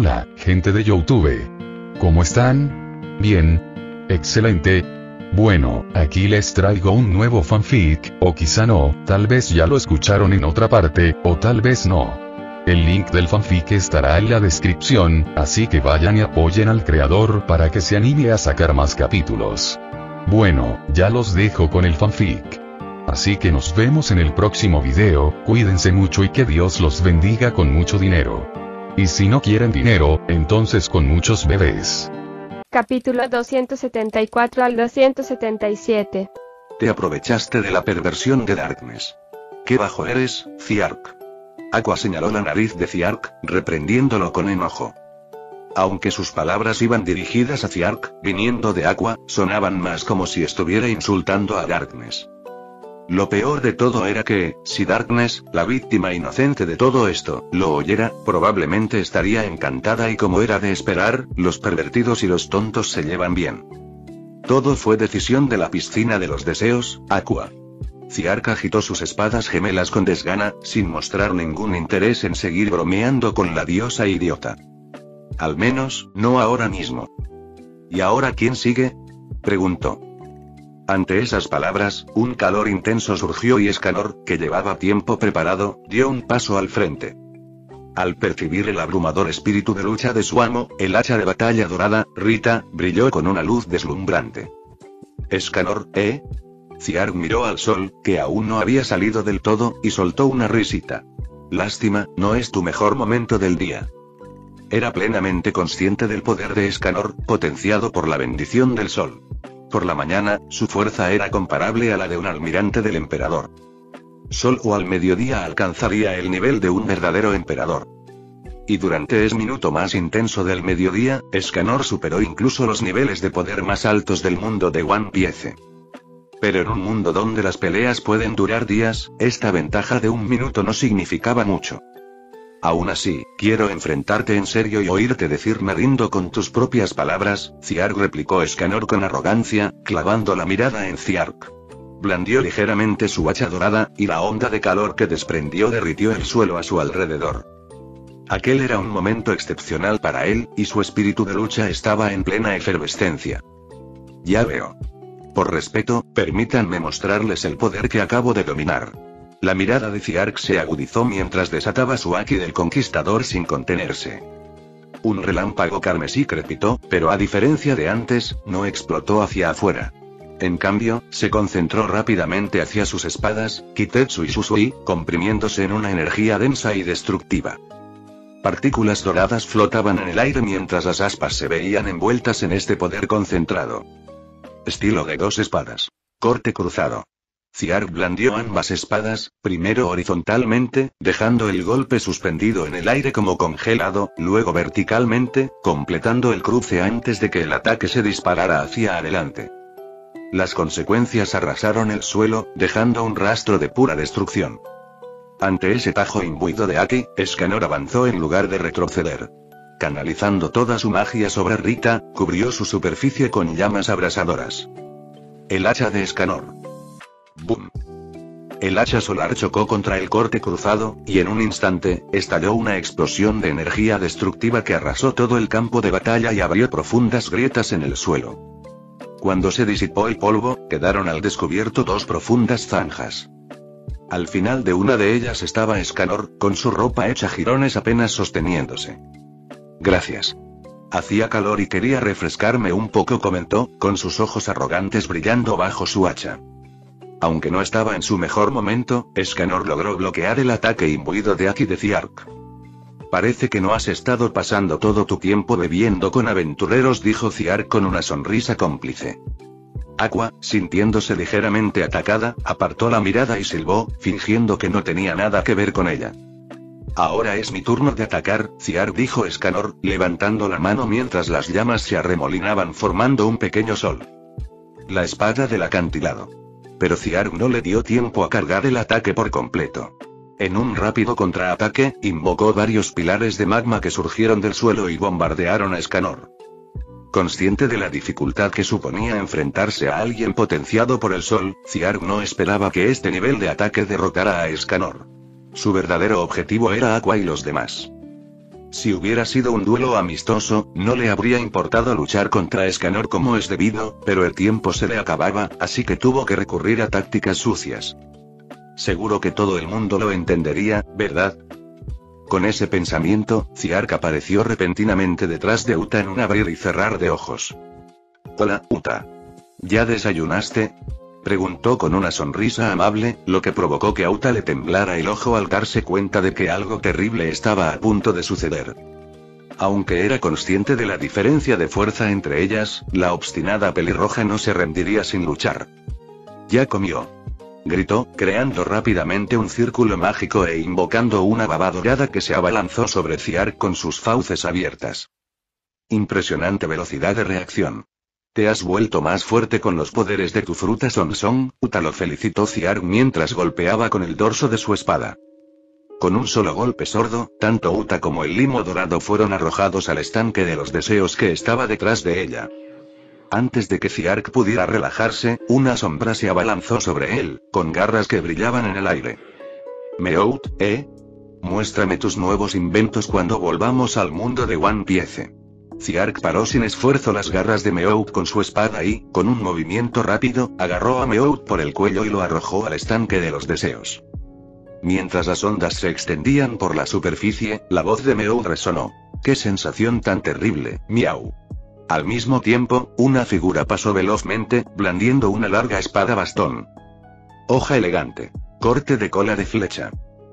Hola, gente de YouTube. ¿Cómo están? Bien. Excelente. Bueno, aquí les traigo un nuevo fanfic, o quizá no, tal vez ya lo escucharon en otra parte, o tal vez no. El link del fanfic estará en la descripción, así que vayan y apoyen al creador para que se anime a sacar más capítulos. Bueno, ya los dejo con el fanfic. Así que nos vemos en el próximo video, cuídense mucho y que Dios los bendiga con mucho dinero. Y si no quieren dinero, entonces con muchos bebés. Capítulo 274 al 277. Te aprovechaste de la perversión de Darkness. ¡Qué bajo eres, Ziark! Aqua señaló la nariz de Ziark, reprendiéndolo con enojo. Aunque sus palabras iban dirigidas a Ziark, viniendo de Aqua, sonaban más como si estuviera insultando a Darkness. Lo peor de todo era que, si Darkness, la víctima inocente de todo esto, lo oyera, probablemente estaría encantada y como era de esperar, los pervertidos y los tontos se llevan bien. Todo fue decisión de la piscina de los deseos, Aqua. Ziark agitó sus espadas gemelas con desgana, sin mostrar ningún interés en seguir bromeando con la diosa idiota. Al menos, no ahora mismo. ¿Y ahora quién sigue?, preguntó. Ante esas palabras, un calor intenso surgió y Escanor, que llevaba tiempo preparado, dio un paso al frente. Al percibir el abrumador espíritu de lucha de su amo, el hacha de batalla dorada, Rita, brilló con una luz deslumbrante. Escanor, ¿eh? Ziark miró al sol, que aún no había salido del todo, y soltó una risita. Lástima, no es tu mejor momento del día. Era plenamente consciente del poder de Escanor, potenciado por la bendición del sol. Por la mañana, su fuerza era comparable a la de un almirante del emperador. Solo al mediodía alcanzaría el nivel de un verdadero emperador. Y durante el minuto más intenso del mediodía, Escanor superó incluso los niveles de poder más altos del mundo de One Piece. Pero en un mundo donde las peleas pueden durar días, esta ventaja de un minuto no significaba mucho. Aún así, quiero enfrentarte en serio y oírte decir me rindo con tus propias palabras, Ziark, replicó Escanor con arrogancia, clavando la mirada en Ziark. Blandió ligeramente su hacha dorada, y la onda de calor que desprendió derritió el suelo a su alrededor. Aquel era un momento excepcional para él, y su espíritu de lucha estaba en plena efervescencia. Ya veo. Por respeto, permítanme mostrarles el poder que acabo de dominar. La mirada de Ziark se agudizó mientras desataba su haki del conquistador sin contenerse. Un relámpago carmesí crepitó, pero a diferencia de antes, no explotó hacia afuera. En cambio, se concentró rápidamente hacia sus espadas, Kitetsu y Susui, comprimiéndose en una energía densa y destructiva. Partículas doradas flotaban en el aire mientras las aspas se veían envueltas en este poder concentrado. Estilo de dos espadas. Corte cruzado. Ziark blandió ambas espadas, primero horizontalmente, dejando el golpe suspendido en el aire como congelado, luego verticalmente, completando el cruce antes de que el ataque se disparara hacia adelante. Las consecuencias arrasaron el suelo, dejando un rastro de pura destrucción. Ante ese tajo imbuido de haki, Escanor avanzó en lugar de retroceder. Canalizando toda su magia sobre Rita, cubrió su superficie con llamas abrasadoras. El hacha de Escanor. ¡Bum! El hacha solar chocó contra el corte cruzado, y en un instante, estalló una explosión de energía destructiva que arrasó todo el campo de batalla y abrió profundas grietas en el suelo. Cuando se disipó el polvo, quedaron al descubierto dos profundas zanjas. Al final de una de ellas estaba Escanor, con su ropa hecha jirones apenas sosteniéndose. Gracias. Hacía calor y quería refrescarme un poco, comentó, con sus ojos arrogantes brillando bajo su hacha. Aunque no estaba en su mejor momento, Escanor logró bloquear el ataque imbuido de haki de Ziark. Parece que no has estado pasando todo tu tiempo bebiendo con aventureros, dijo Ziark con una sonrisa cómplice. Aqua, sintiéndose ligeramente atacada, apartó la mirada y silbó, fingiendo que no tenía nada que ver con ella. Ahora es mi turno de atacar, Ziark, dijo Escanor, levantando la mano mientras las llamas se arremolinaban formando un pequeño sol. La espada del acantilado. Pero Ziark no le dio tiempo a cargar el ataque por completo. En un rápido contraataque, invocó varios pilares de magma que surgieron del suelo y bombardearon a Escanor. Consciente de la dificultad que suponía enfrentarse a alguien potenciado por el sol, Ziark no esperaba que este nivel de ataque derrotara a Escanor. Su verdadero objetivo era Aqua y los demás. Si hubiera sido un duelo amistoso, no le habría importado luchar contra Escanor como es debido, pero el tiempo se le acababa, así que tuvo que recurrir a tácticas sucias. Seguro que todo el mundo lo entendería, ¿verdad? Con ese pensamiento, Ziark apareció repentinamente detrás de Uta en un abrir y cerrar de ojos. «Hola, Uta. ¿Ya desayunaste?», preguntó con una sonrisa amable, lo que provocó que a Uta le temblara el ojo al darse cuenta de que algo terrible estaba a punto de suceder. Aunque era consciente de la diferencia de fuerza entre ellas, la obstinada pelirroja no se rendiría sin luchar. «¿Ya comió?», gritó, creando rápidamente un círculo mágico e invocando una baba dorada que se abalanzó sobre Ziark con sus fauces abiertas. Impresionante velocidad de reacción. Te has vuelto más fuerte con los poderes de tu fruta Sonsong, Uta lo felicitó Ziark mientras golpeaba con el dorso de su espada. Con un solo golpe sordo, tanto Uta como el limo dorado fueron arrojados al estanque de los deseos que estaba detrás de ella. Antes de que Ziark pudiera relajarse, una sombra se abalanzó sobre él, con garras que brillaban en el aire. «Meout, muéstrame tus nuevos inventos cuando volvamos al mundo de One Piece». Ziark paró sin esfuerzo las garras de Meout con su espada y, con un movimiento rápido, agarró a Meout por el cuello y lo arrojó al estanque de los deseos. Mientras las ondas se extendían por la superficie, la voz de Meout resonó. «¡Qué sensación tan terrible, miau!». Al mismo tiempo, una figura pasó velozmente, blandiendo una larga espada bastón. Hoja elegante. Corte de cola de flecha.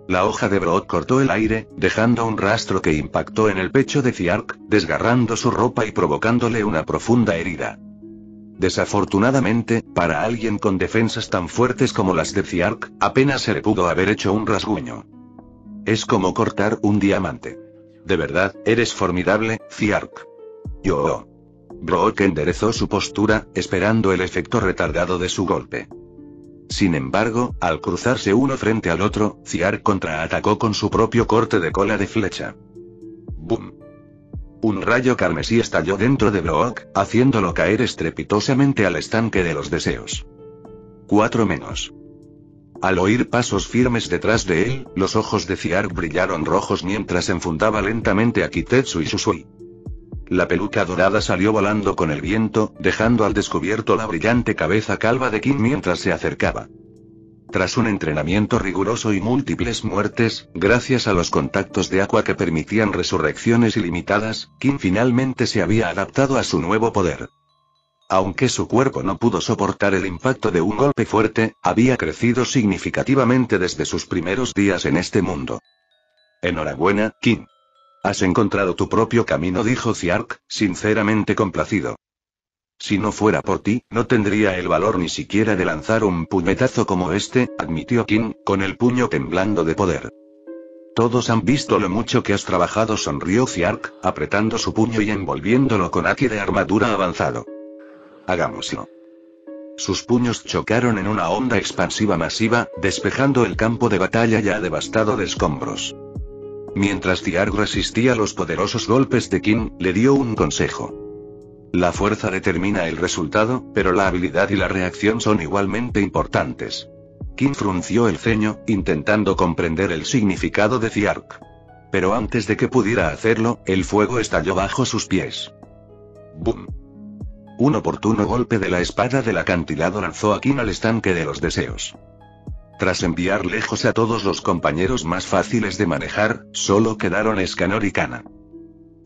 La hoja de Brood cortó el aire, dejando un rastro que impactó en el pecho de Ziark, desgarrando su ropa y provocándole una profunda herida. Desafortunadamente, para alguien con defensas tan fuertes como las de Ziark, apenas se le pudo haber hecho un rasguño. Es como cortar un diamante. De verdad, eres formidable, Ziark. Yo. Brook enderezó su postura, esperando el efecto retardado de su golpe. Sin embargo, al cruzarse uno frente al otro, Ziark contraatacó con su propio corte de cola de flecha. ¡Bum! Un rayo carmesí estalló dentro de Brook, haciéndolo caer estrepitosamente al estanque de los deseos. 4 menos. Al oír pasos firmes detrás de él, los ojos de Ziark brillaron rojos mientras enfundaba lentamente a Kitetsu y Susui. La peluca dorada salió volando con el viento, dejando al descubierto la brillante cabeza calva de Kin mientras se acercaba. Tras un entrenamiento riguroso y múltiples muertes, gracias a los contactos de Aqua que permitían resurrecciones ilimitadas, Kin finalmente se había adaptado a su nuevo poder. Aunque su cuerpo no pudo soportar el impacto de un golpe fuerte, había crecido significativamente desde sus primeros días en este mundo. Enhorabuena, Kin. Has encontrado tu propio camino, dijo Ziark, sinceramente complacido. Si no fuera por ti, no tendría el valor ni siquiera de lanzar un puñetazo como este, admitió Kin, con el puño temblando de poder. Todos han visto lo mucho que has trabajado, sonrió Ziark, apretando su puño y envolviéndolo con haki de armadura avanzado. Hagámoslo. Sus puños chocaron en una onda expansiva masiva, despejando el campo de batalla ya devastado de escombros. Mientras Ziark resistía los poderosos golpes de Kin, le dio un consejo. La fuerza determina el resultado, pero la habilidad y la reacción son igualmente importantes. Kin frunció el ceño, intentando comprender el significado de Ziark. Pero antes de que pudiera hacerlo, el fuego estalló bajo sus pies. ¡Bum! Un oportuno golpe de la espada del acantilado lanzó a Kin al estanque de los deseos. Tras enviar lejos a todos los compañeros más fáciles de manejar, solo quedaron Escanor y Kana.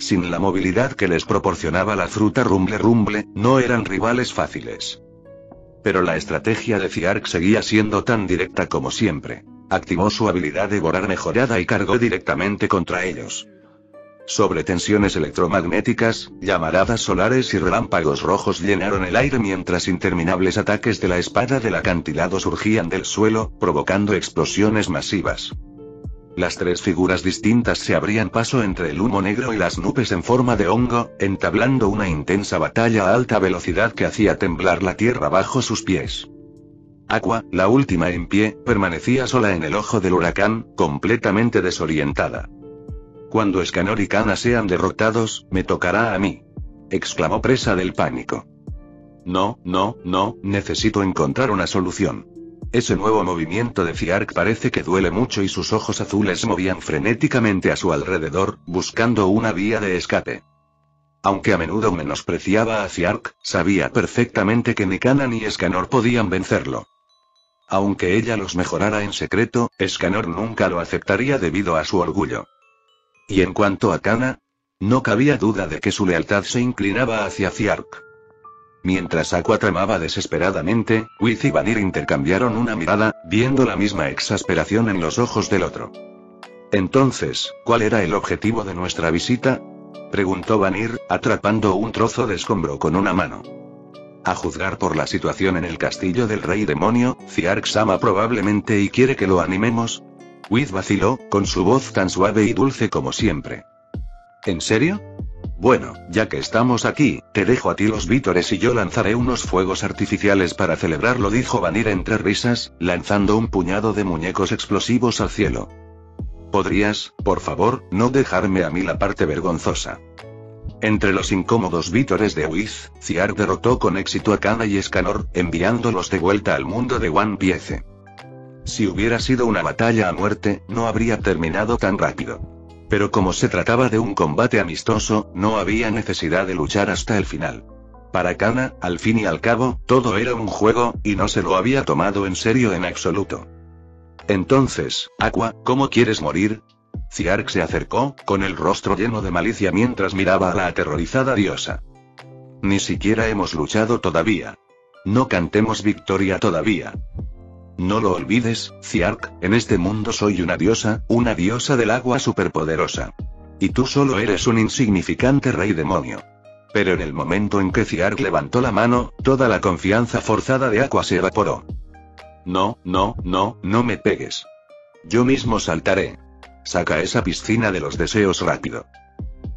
Sin la movilidad que les proporcionaba la fruta Rumble Rumble, no eran rivales fáciles. Pero la estrategia de Ziark seguía siendo tan directa como siempre. Activó su habilidad de volar mejorada y cargó directamente contra ellos. Sobretensiones electromagnéticas, llamaradas solares y relámpagos rojos llenaron el aire mientras interminables ataques de la espada del acantilado surgían del suelo, provocando explosiones masivas. Las tres figuras distintas se abrían paso entre el humo negro y las nubes en forma de hongo, entablando una intensa batalla a alta velocidad que hacía temblar la tierra bajo sus pies. Aqua, la última en pie, permanecía sola en el ojo del huracán, completamente desorientada. Cuando Escanor y Kana sean derrotados, me tocará a mí, exclamó presa del pánico. No, necesito encontrar una solución. Ese nuevo movimiento de Ziark parece que duele mucho y sus ojos azules movían frenéticamente a su alrededor, buscando una vía de escape. Aunque a menudo menospreciaba a Ziark, sabía perfectamente que ni Kana ni Escanor podían vencerlo. Aunque ella los mejorara en secreto, Escanor nunca lo aceptaría debido a su orgullo. Y en cuanto a Kana, no cabía duda de que su lealtad se inclinaba hacia Ziark. Mientras Aqua tramaba desesperadamente, Wiz y Vanir intercambiaron una mirada, viendo la misma exasperación en los ojos del otro. Entonces, ¿cuál era el objetivo de nuestra visita?, preguntó Vanir, atrapando un trozo de escombro con una mano. A juzgar por la situación en el castillo del rey demonio, Ziark ama probablemente y quiere que lo animemos. Wiz vaciló, con su voz tan suave y dulce como siempre. ¿En serio? Bueno, ya que estamos aquí, te dejo a ti los vítores y yo lanzaré unos fuegos artificiales para celebrarlo, dijo Vanir entre risas, lanzando un puñado de muñecos explosivos al cielo. ¿Podrías, por favor, no dejarme a mí la parte vergonzosa? Entre los incómodos vítores de Wiz, Ziark derrotó con éxito a Kana y Escanor, enviándolos de vuelta al mundo de One Piece. Si hubiera sido una batalla a muerte, no habría terminado tan rápido. Pero como se trataba de un combate amistoso, no había necesidad de luchar hasta el final. Para Kana, al fin y al cabo, todo era un juego, y no se lo había tomado en serio en absoluto. Entonces, Aqua, ¿cómo quieres morir? Ziark se acercó, con el rostro lleno de malicia mientras miraba a la aterrorizada diosa. Ni siquiera hemos luchado todavía. No cantemos victoria todavía. No lo olvides, Ziark, en este mundo soy una diosa del agua superpoderosa. Y tú solo eres un insignificante rey demonio. Pero en el momento en que Ziark levantó la mano, toda la confianza forzada de Aqua se evaporó. No me pegues. Yo mismo saltaré. Saca esa piscina de los deseos rápido.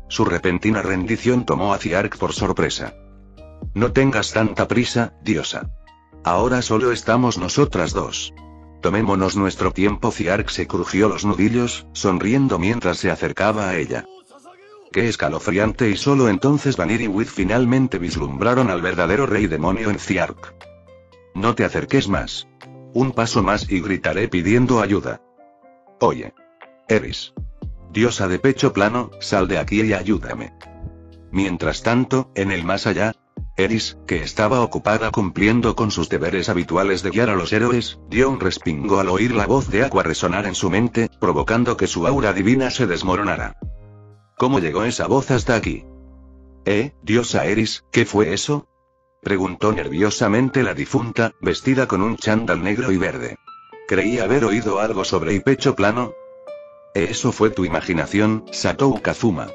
Su repentina rendición tomó a Ziark por sorpresa. No tengas tanta prisa, diosa. Ahora solo estamos nosotras dos. Tomémonos nuestro tiempo. Ziark se crujió los nudillos, sonriendo mientras se acercaba a ella. Qué escalofriante, y solo entonces Vanir y Wiz finalmente vislumbraron al verdadero rey demonio en Ziark. No te acerques más. Un paso más y gritaré pidiendo ayuda. Oye. Eris. Diosa de pecho plano, sal de aquí y ayúdame. Mientras tanto, en el más allá, Eris, que estaba ocupada cumpliendo con sus deberes habituales de guiar a los héroes, dio un respingo al oír la voz de Aqua resonar en su mente, provocando que su aura divina se desmoronara. ¿Cómo llegó esa voz hasta aquí? Diosa Eris, ¿qué fue eso?, preguntó nerviosamente la difunta, vestida con un chándal negro y verde. Creí haber oído algo sobre pecho plano. Eso fue tu imaginación, Satou Kazuma.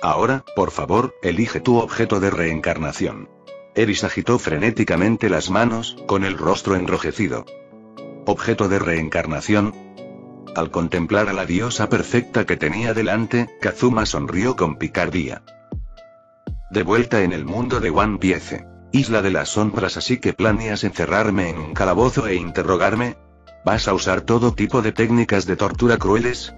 Ahora, por favor, elige tu objeto de reencarnación. Eris agitó frenéticamente las manos, con el rostro enrojecido. ¿Objeto de reencarnación? Al contemplar a la diosa perfecta que tenía delante, Kazuma sonrió con picardía. De vuelta en el mundo de One Piece. Isla de las sombras, así que planeas encerrarme en un calabozo e interrogarme. ¿Vas a usar todo tipo de técnicas de tortura crueles?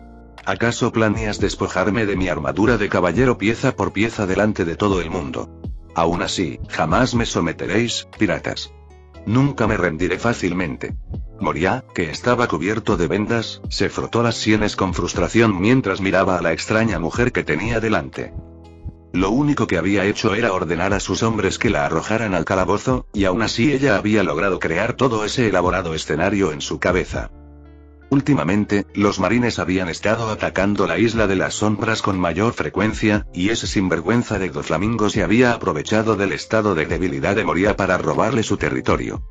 ¿Acaso planeas despojarme de mi armadura de caballero pieza por pieza delante de todo el mundo? Aún así, jamás me someteréis, piratas. Nunca me rendiré fácilmente. Moria, que estaba cubierto de vendas, se frotó las sienes con frustración mientras miraba a la extraña mujer que tenía delante. Lo único que había hecho era ordenar a sus hombres que la arrojaran al calabozo, y aún así ella había logrado crear todo ese elaborado escenario en su cabeza. Últimamente, los marines habían estado atacando la isla de las sombras con mayor frecuencia, y ese sinvergüenza de Doflamingo se había aprovechado del estado de debilidad de Moria para robarle su territorio.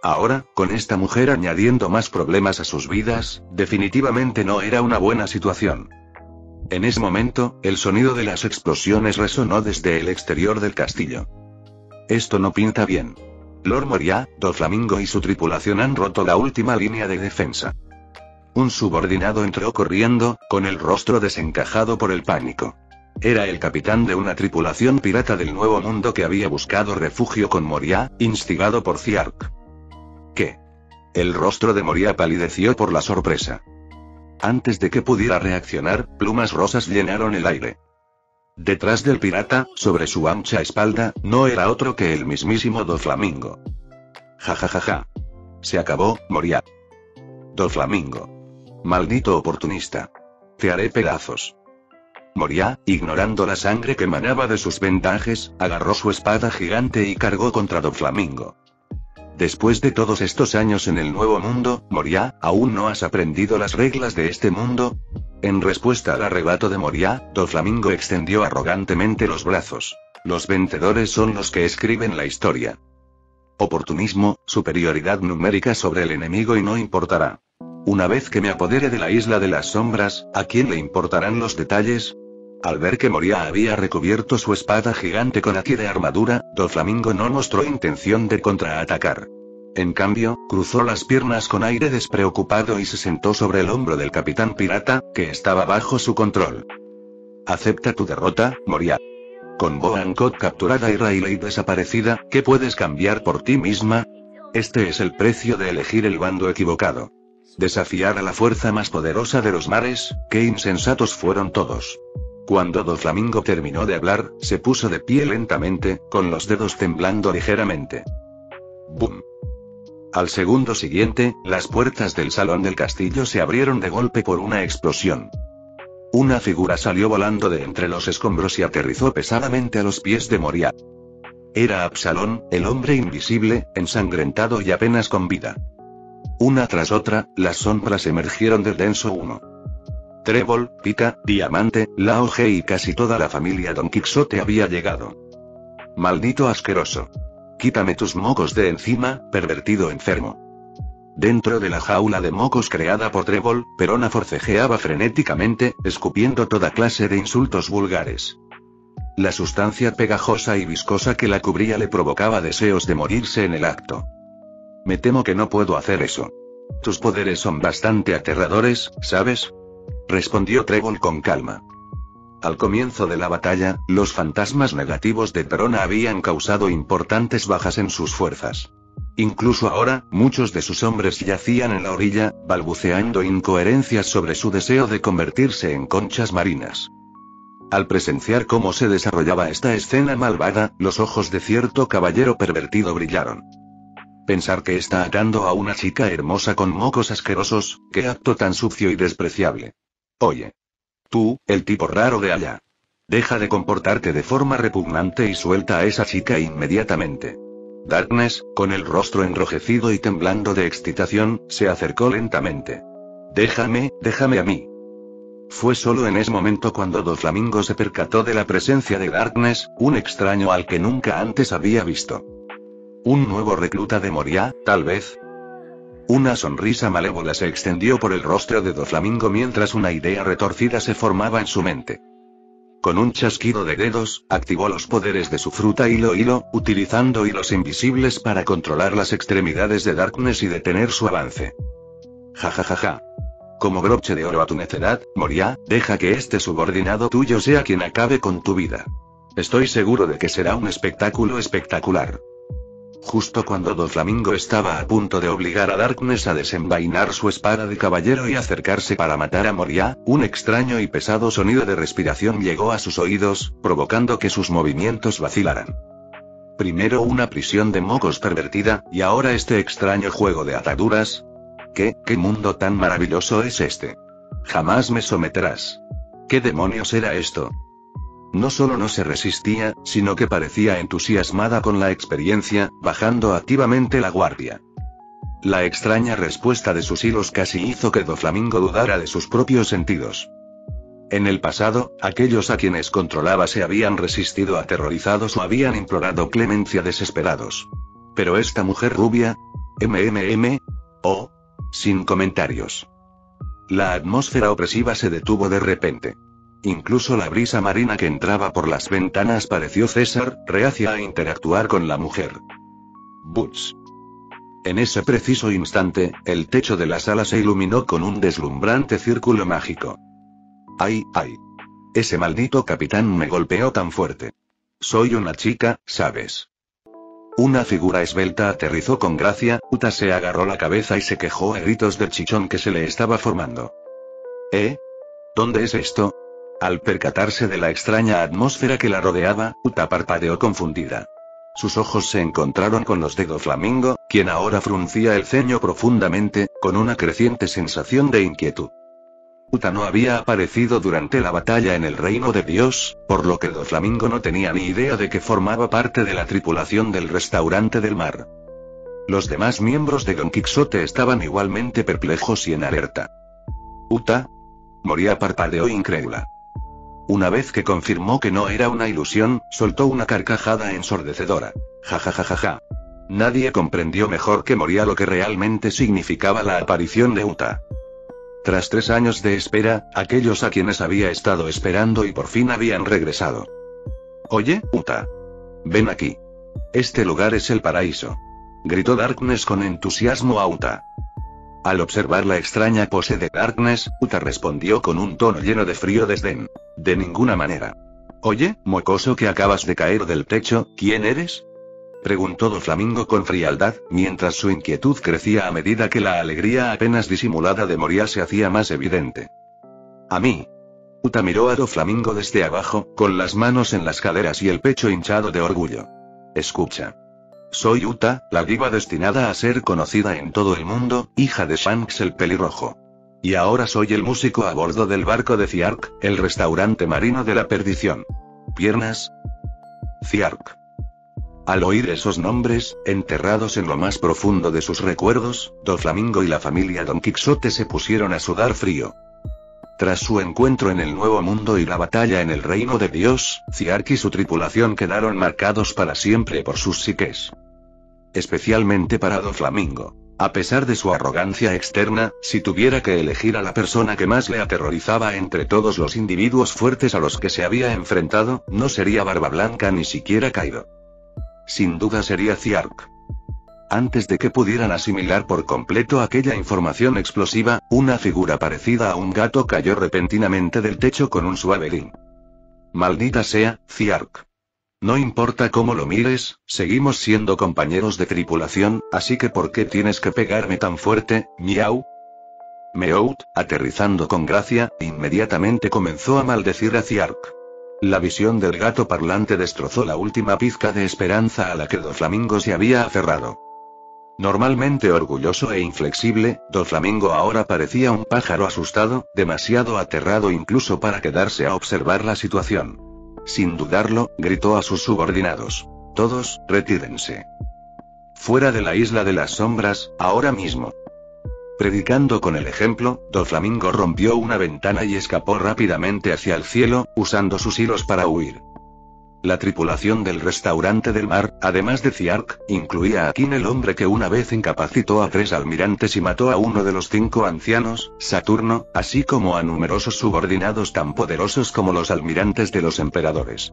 Ahora, con esta mujer añadiendo más problemas a sus vidas, definitivamente no era una buena situación. En ese momento, el sonido de las explosiones resonó desde el exterior del castillo. Esto no pinta bien. Lord Moria, Doflamingo y su tripulación han roto la última línea de defensa. Un subordinado entró corriendo, con el rostro desencajado por el pánico. Era el capitán de una tripulación pirata del Nuevo Mundo que había buscado refugio con Moria, instigado por Ziark. ¿Qué? El rostro de Moria palideció por la sorpresa. Antes de que pudiera reaccionar, plumas rosas llenaron el aire. Detrás del pirata, sobre su ancha espalda, no era otro que el mismísimo Doflamingo. Ja. Se acabó, Moria. Doflamingo. Maldito oportunista. Te haré pedazos. Moria, ignorando la sangre que manaba de sus vendajes, agarró su espada gigante y cargó contra Doflamingo. Después de todos estos años en el Nuevo Mundo, Moria, ¿aún no has aprendido las reglas de este mundo? En respuesta al arrebato de Moria, Doflamingo extendió arrogantemente los brazos. Los vencedores son los que escriben la historia. Oportunismo, superioridad numérica sobre el enemigo y no importará. Una vez que me apodere de la isla de las sombras, ¿a quién le importarán los detalles? Al ver que Moria había recubierto su espada gigante con aquí de armadura, Doflamingo no mostró intención de contraatacar. En cambio, cruzó las piernas con aire despreocupado y se sentó sobre el hombro del capitán pirata, que estaba bajo su control. Acepta tu derrota, Moria. Con Bo Hancock capturada y Riley desaparecida, ¿qué puedes cambiar por ti misma? Este es el precio de elegir el bando equivocado. Desafiar a la fuerza más poderosa de los mares, qué insensatos fueron todos. Cuando Doflamingo terminó de hablar, se puso de pie lentamente, con los dedos temblando ligeramente. ¡Bum! Al segundo siguiente, las puertas del salón del castillo se abrieron de golpe por una explosión. Una figura salió volando de entre los escombros y aterrizó pesadamente a los pies de Moria. Era Absalón, el hombre invisible, ensangrentado y apenas con vida. Una tras otra, las sombras emergieron del denso humo. Trébol, Pica, Diamante, Lao Ge y casi toda la familia Don Quixote había llegado. Maldito asqueroso. Quítame tus mocos de encima, pervertido enfermo. Dentro de la jaula de mocos creada por Trébol, Perona forcejeaba frenéticamente, escupiendo toda clase de insultos vulgares. La sustancia pegajosa y viscosa que la cubría le provocaba deseos de morirse en el acto. Me temo que no puedo hacer eso. Tus poderes son bastante aterradores, ¿sabes? Respondió Trébol con calma. Al comienzo de la batalla, los fantasmas negativos de Perona habían causado importantes bajas en sus fuerzas. Incluso ahora, muchos de sus hombres yacían en la orilla, balbuceando incoherencias sobre su deseo de convertirse en conchas marinas. Al presenciar cómo se desarrollaba esta escena malvada, los ojos de cierto caballero pervertido brillaron. Pensar que está atando a una chica hermosa con mocos asquerosos, qué acto tan sucio y despreciable. Oye. Tú, el tipo raro de allá. Deja de comportarte de forma repugnante y suelta a esa chica inmediatamente. Darkness, con el rostro enrojecido y temblando de excitación, se acercó lentamente. Déjame a mí. Fue solo en ese momento cuando Doflamingo se percató de la presencia de Darkness, un extraño al que nunca antes había visto. ¿Un nuevo recluta de Moria, tal vez? Una sonrisa malévola se extendió por el rostro de Doflamingo mientras una idea retorcida se formaba en su mente. Con un chasquido de dedos, activó los poderes de su fruta hilo, utilizando hilos invisibles para controlar las extremidades de Darkness y detener su avance. Ja. Como broche de oro a tu necedad, Moria, deja que este subordinado tuyo sea quien acabe con tu vida. Estoy seguro de que será un espectáculo espectacular. Justo cuando Doflamingo estaba a punto de obligar a Darkness a desenvainar su espada de caballero y acercarse para matar a Moria, un extraño y pesado sonido de respiración llegó a sus oídos, provocando que sus movimientos vacilaran. Primero una prisión de mocos pervertida, y ahora este extraño juego de ataduras. ¿Qué mundo tan maravilloso es este? Jamás me someterás. ¿Qué demonios era esto? No solo no se resistía, sino que parecía entusiasmada con la experiencia, bajando activamente la guardia. La extraña respuesta de sus hilos casi hizo que Doflamingo dudara de sus propios sentidos. En el pasado, aquellos a quienes controlaba se habían resistido aterrorizados o habían implorado clemencia desesperados. Pero esta mujer rubia... Oh, sin comentarios. La atmósfera opresiva se detuvo de repente. Incluso la brisa marina que entraba por las ventanas pareció cesar, reacia a interactuar con la mujer. Butch. En ese preciso instante, el techo de la sala se iluminó con un deslumbrante círculo mágico. ¡Ay! Ese maldito capitán me golpeó tan fuerte. Soy una chica, ¿sabes? Una figura esbelta aterrizó con gracia, Uta se agarró la cabeza y se quejó a gritos del chichón que se le estaba formando. ¿Dónde es esto? Al percatarse de la extraña atmósfera que la rodeaba, Uta parpadeó confundida. Sus ojos se encontraron con los de Doflamingo, quien ahora fruncía el ceño profundamente, con una creciente sensación de inquietud. Uta no había aparecido durante la batalla en el Reino de Dios, por lo que Doflamingo no tenía ni idea de que formaba parte de la tripulación del Restaurante del Mar. Los demás miembros de Don Quixote estaban igualmente perplejos y en alerta. ¿Uta? Moria parpadeó incrédula. Una vez que confirmó que no era una ilusión, soltó una carcajada ensordecedora. Ja ja ja ja ja. Nadie comprendió mejor que Moria lo que realmente significaba la aparición de Uta. Tras 3 años de espera, aquellos a quienes había estado esperando y por fin habían regresado. Oye, Uta. Ven aquí. Este lugar es el paraíso. Gritó Darkness con entusiasmo a Uta. Al observar la extraña pose de Darkness, Uta respondió con un tono lleno de frío desdén. De ninguna manera. Oye, mocoso que acabas de caer del techo, ¿quién eres? Preguntó Doflamingo con frialdad, mientras su inquietud crecía a medida que la alegría apenas disimulada de Moria se hacía más evidente. A mí. Uta miró a Doflamingo desde abajo, con las manos en las caderas y el pecho hinchado de orgullo. Escucha. Soy Uta, la diva destinada a ser conocida en todo el mundo, hija de Shanks el pelirrojo. Y ahora soy el músico a bordo del barco de Ziark, el restaurante marino de la perdición. ¿Piernas? Ziark. Al oír esos nombres, enterrados en lo más profundo de sus recuerdos, Doflamingo y la familia Don Quixote se pusieron a sudar frío. Tras su encuentro en el Nuevo Mundo y la batalla en el Reino de Dios, Ziark y su tripulación quedaron marcados para siempre por sus psiques. Especialmente para Doflamingo. A pesar de su arrogancia externa, si tuviera que elegir a la persona que más le aterrorizaba entre todos los individuos fuertes a los que se había enfrentado, no sería Barba Blanca ni siquiera Kaido. Sin duda sería Ziark. Antes de que pudieran asimilar por completo aquella información explosiva, una figura parecida a un gato cayó repentinamente del techo con un suave din. Maldita sea, Ziark. No importa cómo lo mires, seguimos siendo compañeros de tripulación, así que ¿por qué tienes que pegarme tan fuerte, miau? Meout, aterrizando con gracia, inmediatamente comenzó a maldecir a Ziark. La visión del gato parlante destrozó la última pizca de esperanza a la que Doflamingo se había aferrado. Normalmente orgulloso e inflexible, Doflamingo ahora parecía un pájaro asustado, demasiado aterrado incluso para quedarse a observar la situación. Sin dudarlo, gritó a sus subordinados. Todos, retírense. Fuera de la isla de las sombras, ahora mismo. Predicando con el ejemplo, Doflamingo rompió una ventana y escapó rápidamente hacia el cielo, usando sus hilos para huir. La tripulación del Restaurante del Mar, además de Ziark, incluía a Kin, el hombre que una vez incapacitó a 3 almirantes y mató a uno de los 5 ancianos, Saturno, así como a numerosos subordinados tan poderosos como los almirantes de los emperadores.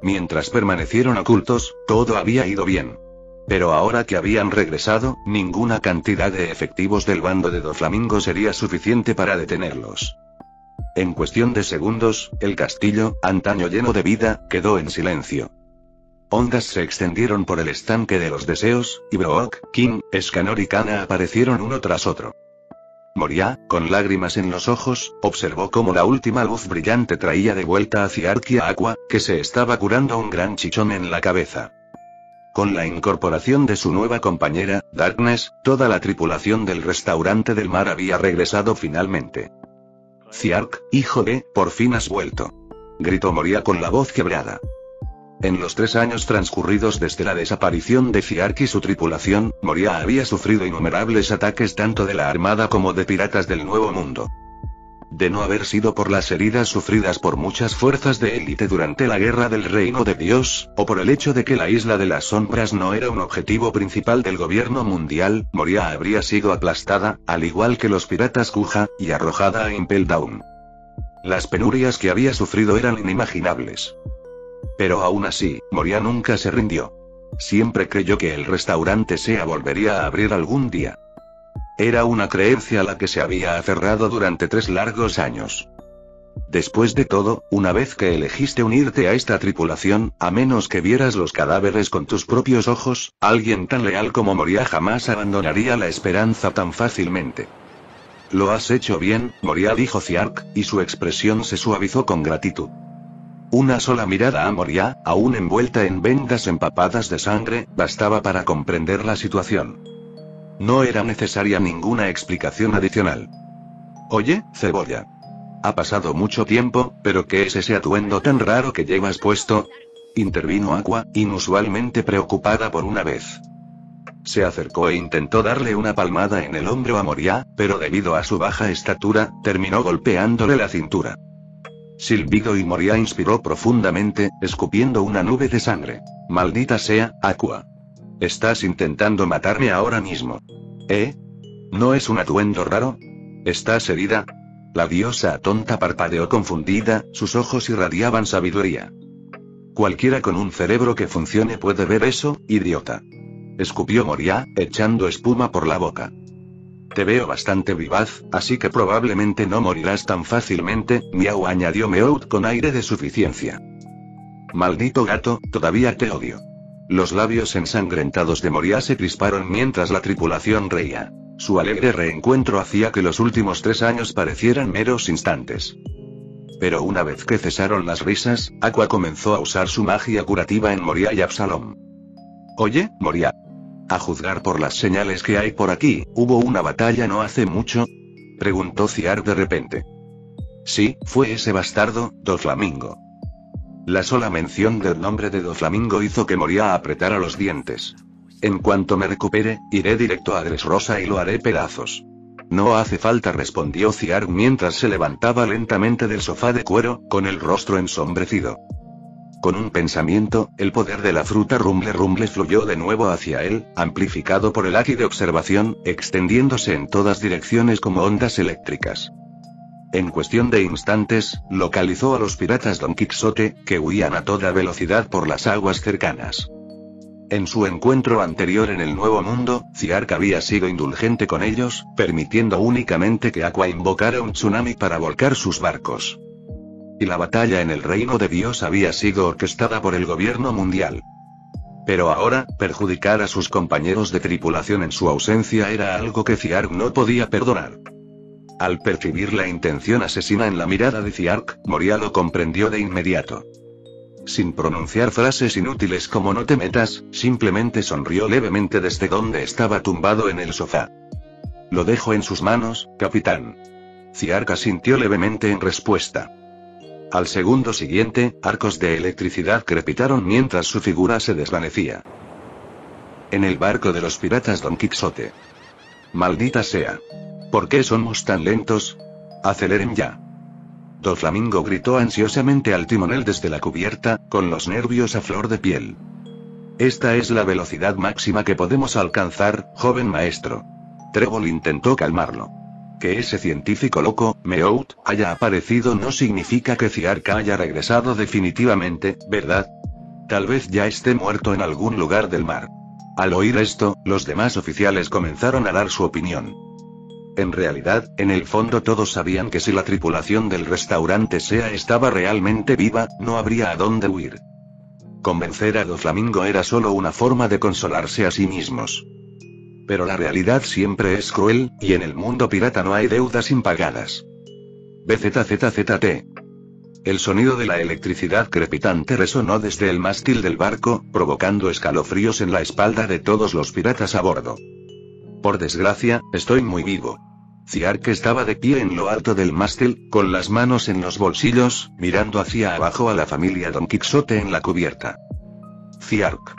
Mientras permanecieron ocultos, todo había ido bien. Pero ahora que habían regresado, ninguna cantidad de efectivos del bando de Doflamingo sería suficiente para detenerlos. En cuestión de segundos, el castillo, antaño lleno de vida, quedó en silencio. Ondas se extendieron por el estanque de los deseos, y Brook, King, Escanor y Kana aparecieron uno tras otro. Moria, con lágrimas en los ojos, observó cómo la última luz brillante traía de vuelta a Ziark y a Aqua, que se estaba curando un gran chichón en la cabeza. Con la incorporación de su nueva compañera, Darkness, toda la tripulación del Restaurante del Mar había regresado finalmente. Ziark, hijo de, por fin has vuelto. Gritó Moria con la voz quebrada. En los 3 años transcurridos desde la desaparición de Ziark y su tripulación, Moria había sufrido innumerables ataques tanto de la Armada como de piratas del Nuevo Mundo. De no haber sido por las heridas sufridas por muchas fuerzas de élite durante la Guerra del Reino de Dios, o por el hecho de que la Isla de las Sombras no era un objetivo principal del gobierno mundial, Moria habría sido aplastada, al igual que los piratas Kuja, y arrojada a Impel Down. Las penurias que había sufrido eran inimaginables. Pero aún así, Moria nunca se rindió. Siempre creyó que el restaurante Sea volvería a abrir algún día. Era una creencia a la que se había aferrado durante 3 largos años. Después de todo, una vez que elegiste unirte a esta tripulación, a menos que vieras los cadáveres con tus propios ojos, alguien tan leal como Moria jamás abandonaría la esperanza tan fácilmente. Lo has hecho bien, Moria, dijo Ziark, y su expresión se suavizó con gratitud. Una sola mirada a Moria, aún envuelta en vendas empapadas de sangre, bastaba para comprender la situación. No era necesaria ninguna explicación adicional. Oye, cebolla. Ha pasado mucho tiempo, pero ¿qué es ese atuendo tan raro que llevas puesto? Intervino Aqua, inusualmente preocupada por una vez. Se acercó e intentó darle una palmada en el hombro a Moria, pero debido a su baja estatura, terminó golpeándole la cintura. Silbido y Moria inspiró profundamente, escupiendo una nube de sangre. Maldita sea, Aqua. Estás intentando matarme ahora mismo. ¿No es un atuendo raro? ¿Estás herida? La diosa atonta parpadeó confundida, sus ojos irradiaban sabiduría. Cualquiera con un cerebro que funcione puede ver eso, idiota. Escupió Moria, echando espuma por la boca. Te veo bastante vivaz, así que probablemente no morirás tan fácilmente, miau, añadió Meowth con aire de suficiencia. Maldito gato, todavía te odio. Los labios ensangrentados de Moria se crisparon mientras la tripulación reía. Su alegre reencuentro hacía que los últimos 3 años parecieran meros instantes. Pero una vez que cesaron las risas, Aqua comenzó a usar su magia curativa en Moria y Absalom. Oye, Moria. A juzgar por las señales que hay por aquí, ¿hubo una batalla no hace mucho? Preguntó Thiark de repente. Sí, fue ese bastardo, Doflamingo. La sola mención del nombre de Doflamingo hizo que Moria apretara los dientes. En cuanto me recupere, iré directo a Dressrosa y lo haré pedazos. No hace falta, respondió Thiark mientras se levantaba lentamente del sofá de cuero, con el rostro ensombrecido. Con un pensamiento, el poder de la fruta rumble fluyó de nuevo hacia él, amplificado por el haki de observación, extendiéndose en todas direcciones como ondas eléctricas. En cuestión de instantes, localizó a los piratas Don Quixote, que huían a toda velocidad por las aguas cercanas. En su encuentro anterior en el Nuevo Mundo, Thiark había sido indulgente con ellos, permitiendo únicamente que Aqua invocara un tsunami para volcar sus barcos. Y la batalla en el Reino de Dios había sido orquestada por el gobierno mundial. Pero ahora, perjudicar a sus compañeros de tripulación en su ausencia era algo que Thiark no podía perdonar. Al percibir la intención asesina en la mirada de Thiark, Moria lo comprendió de inmediato. Sin pronunciar frases inútiles como no te metas, simplemente sonrió levemente desde donde estaba tumbado en el sofá. Lo dejo en sus manos, capitán. Thiark asintió levemente en respuesta. Al segundo siguiente, arcos de electricidad crepitaron mientras su figura se desvanecía. En el barco de los piratas Don Quixote. Maldita sea. ¿Por qué somos tan lentos? Aceleren ya. Doflamingo gritó ansiosamente al timonel desde la cubierta, con los nervios a flor de piel. Esta es la velocidad máxima que podemos alcanzar, joven maestro. Trébol intentó calmarlo. Que ese científico loco, Meowth, haya aparecido no significa que Thiark haya regresado definitivamente, ¿verdad? Tal vez ya esté muerto en algún lugar del mar. Al oír esto, los demás oficiales comenzaron a dar su opinión. En realidad, en el fondo todos sabían que si la tripulación del restaurante Sea estaba realmente viva, no habría a dónde huir. Convencer a Doflamingo era solo una forma de consolarse a sí mismos. Pero la realidad siempre es cruel, y en el mundo pirata no hay deudas impagadas. BZZZT. El sonido de la electricidad crepitante resonó desde el mástil del barco, provocando escalofríos en la espalda de todos los piratas a bordo. Por desgracia, estoy muy vivo. Thiark estaba de pie en lo alto del mástil, con las manos en los bolsillos, mirando hacia abajo a la familia Don Quixote en la cubierta. Thiark.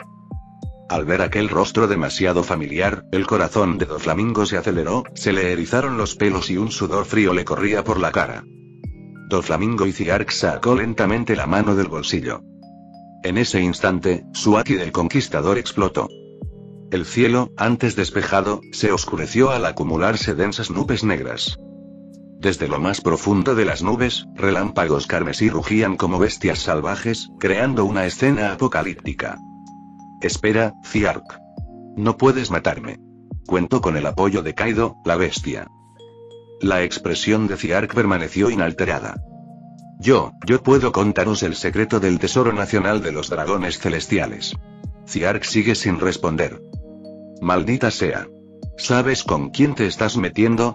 Al ver aquel rostro demasiado familiar, el corazón de Doflamingo se aceleró, se le erizaron los pelos y un sudor frío le corría por la cara. Doflamingo y Thiark sacó lentamente la mano del bolsillo. En ese instante, su haki del conquistador explotó. El cielo, antes despejado, se oscureció al acumularse densas nubes negras. Desde lo más profundo de las nubes, relámpagos carmesí rugían como bestias salvajes, creando una escena apocalíptica. Espera, Thiark. No puedes matarme. Cuento con el apoyo de Kaido, la bestia. La expresión de Thiark permaneció inalterada. Yo puedo contaros el secreto del tesoro nacional de los dragones celestiales. Thiark sigue sin responder. Maldita sea. ¿Sabes con quién te estás metiendo?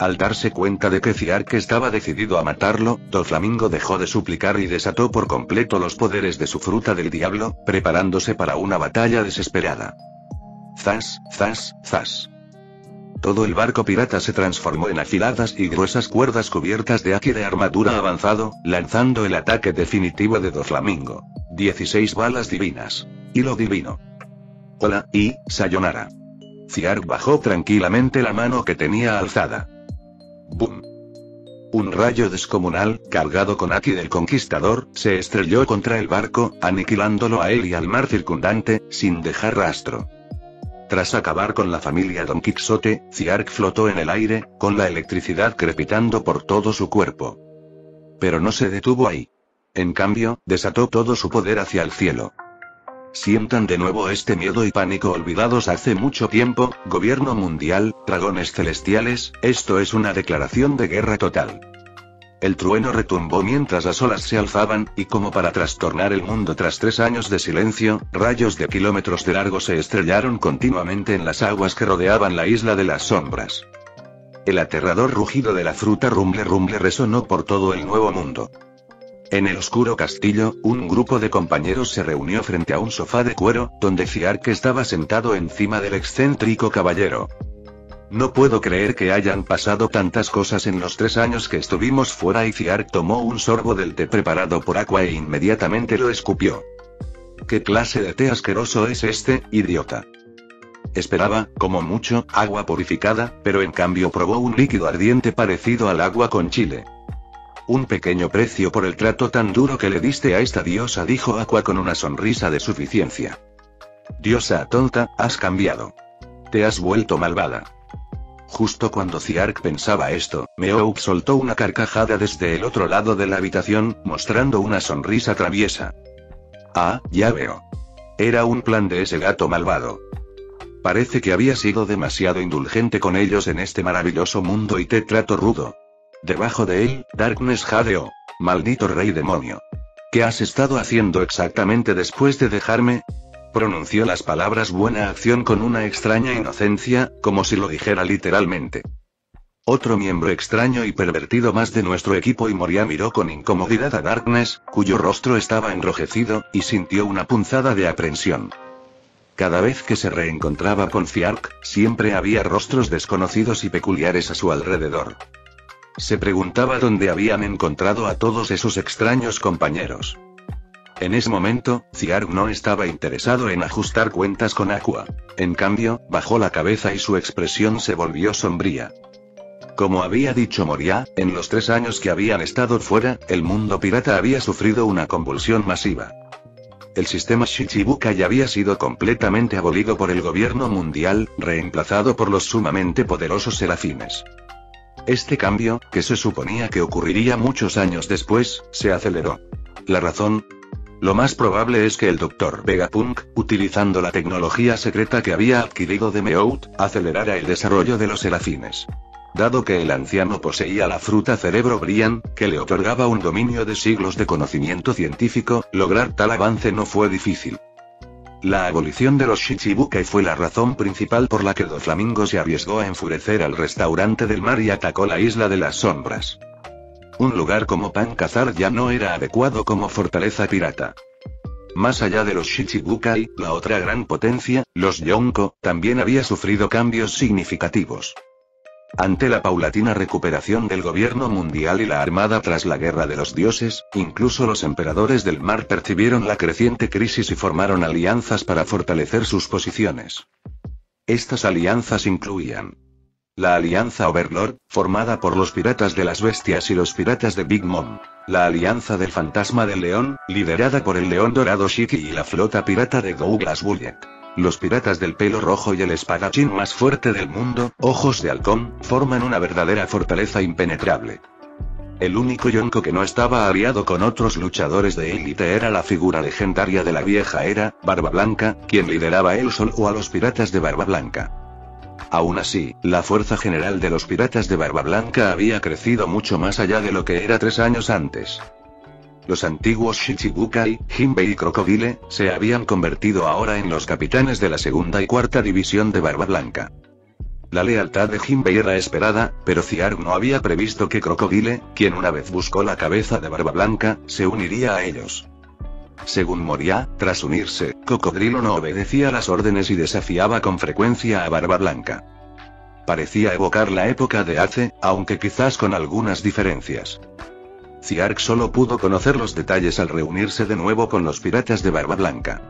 Al darse cuenta de que Ziark estaba decidido a matarlo, Doflamingo dejó de suplicar y desató por completo los poderes de su fruta del diablo, preparándose para una batalla desesperada. Zas, zas, zas. Todo el barco pirata se transformó en afiladas y gruesas cuerdas cubiertas de haki de armadura avanzado, lanzando el ataque definitivo de Doflamingo. 16 balas divinas. Hilo divino. Hola, y, sayonara. Ziark bajó tranquilamente la mano que tenía alzada. ¡Bum! Un rayo descomunal, cargado con haki del conquistador, se estrelló contra el barco, aniquilándolo a él y al mar circundante, sin dejar rastro. Tras acabar con la familia Don Quixote, Ziark flotó en el aire, con la electricidad crepitando por todo su cuerpo. Pero no se detuvo ahí. En cambio, desató todo su poder hacia el cielo. Sientan de nuevo este miedo y pánico olvidados hace mucho tiempo, gobierno mundial, dragones celestiales, esto es una declaración de guerra total. El trueno retumbó mientras las olas se alzaban, y como para trastornar el mundo tras 3 años de silencio, rayos de kilómetros de largo se estrellaron continuamente en las aguas que rodeaban la isla de las sombras. El aterrador rugido de la fruta rumble rumble resonó por todo el nuevo mundo. En el oscuro castillo, un grupo de compañeros se reunió frente a un sofá de cuero, donde Ziark estaba sentado encima del excéntrico caballero. No puedo creer que hayan pasado tantas cosas en los 3 años que estuvimos fuera, y Ziark tomó un sorbo del té preparado por Aqua e inmediatamente lo escupió. ¿Qué clase de té asqueroso es este, idiota? Esperaba, como mucho, agua purificada, pero en cambio probó un líquido ardiente parecido al agua con chile. Un pequeño precio por el trato tan duro que le diste a esta diosa, dijo Aqua con una sonrisa de suficiencia. Diosa tonta, has cambiado. Te has vuelto malvada. Justo cuando Ziark pensaba esto, Meowth soltó una carcajada desde el otro lado de la habitación, mostrando una sonrisa traviesa. Ah, ya veo. Era un plan de ese gato malvado. Parece que había sido demasiado indulgente con ellos en este maravilloso mundo y te trato rudo. Debajo de él, Darkness jadeó. Maldito rey demonio. ¿Qué has estado haciendo exactamente después de dejarme? Pronunció las palabras buena acción con una extraña inocencia, como si lo dijera literalmente. Otro miembro extraño y pervertido más de nuestro equipo, y Moria miró con incomodidad a Darkness, cuyo rostro estaba enrojecido, y sintió una punzada de aprensión. Cada vez que se reencontraba con Ziark, siempre había rostros desconocidos y peculiares a su alrededor. Se preguntaba dónde habían encontrado a todos esos extraños compañeros. En ese momento, Ziark no estaba interesado en ajustar cuentas con Aqua. En cambio, bajó la cabeza y su expresión se volvió sombría. Como había dicho Moria, en los 3 años que habían estado fuera, el mundo pirata había sufrido una convulsión masiva. El sistema Shichibukai había sido completamente abolido por el gobierno mundial, reemplazado por los sumamente poderosos serafines. Este cambio, que se suponía que ocurriría muchos años después, se aceleró. ¿La razón? Lo más probable es que el Dr. Vegapunk, utilizando la tecnología secreta que había adquirido de Meowth, acelerara el desarrollo de los serafines. Dado que el anciano poseía la fruta cerebro Brian, que le otorgaba un dominio de siglos de conocimiento científico, lograr tal avance no fue difícil. La abolición de los Shichibukai fue la razón principal por la que Doflamingo se arriesgó a enfurecer al restaurante del mar y atacó la isla de las sombras. Un lugar como Pancazar ya no era adecuado como fortaleza pirata. Más allá de los Shichibukai, la otra gran potencia, los Yonko, también había sufrido cambios significativos. Ante la paulatina recuperación del gobierno mundial y la armada tras la guerra de los dioses, incluso los emperadores del mar percibieron la creciente crisis y formaron alianzas para fortalecer sus posiciones. Estas alianzas incluían la Alianza Overlord, formada por los piratas de las bestias y los piratas de Big Mom. La Alianza del Fantasma del León, liderada por el León Dorado Shiki y la flota pirata de Douglas Bullet. Los piratas del pelo rojo y el espadachín más fuerte del mundo, Ojos de Halcón, forman una verdadera fortaleza impenetrable. El único Yonko que no estaba aliado con otros luchadores de élite era la figura legendaria de la vieja era, Barba Blanca, quien lideraba él solo a los piratas de Barba Blanca. Aún así, la fuerza general de los piratas de Barba Blanca había crecido mucho más allá de lo que era 3 años antes. Los antiguos Shichibukai, Jinbei y Crocodile, se habían convertido ahora en los capitanes de la segunda y cuarta división de Barba Blanca. La lealtad de Jinbei era esperada, pero Ziark no había previsto que Crocodile, quien una vez buscó la cabeza de Barba Blanca, se uniría a ellos. Según Moria, tras unirse, Cocodrilo no obedecía las órdenes y desafiaba con frecuencia a Barba Blanca. Parecía evocar la época de Ace, aunque quizás con algunas diferencias. Ziark solo pudo conocer los detalles al reunirse de nuevo con los piratas de Barba Blanca.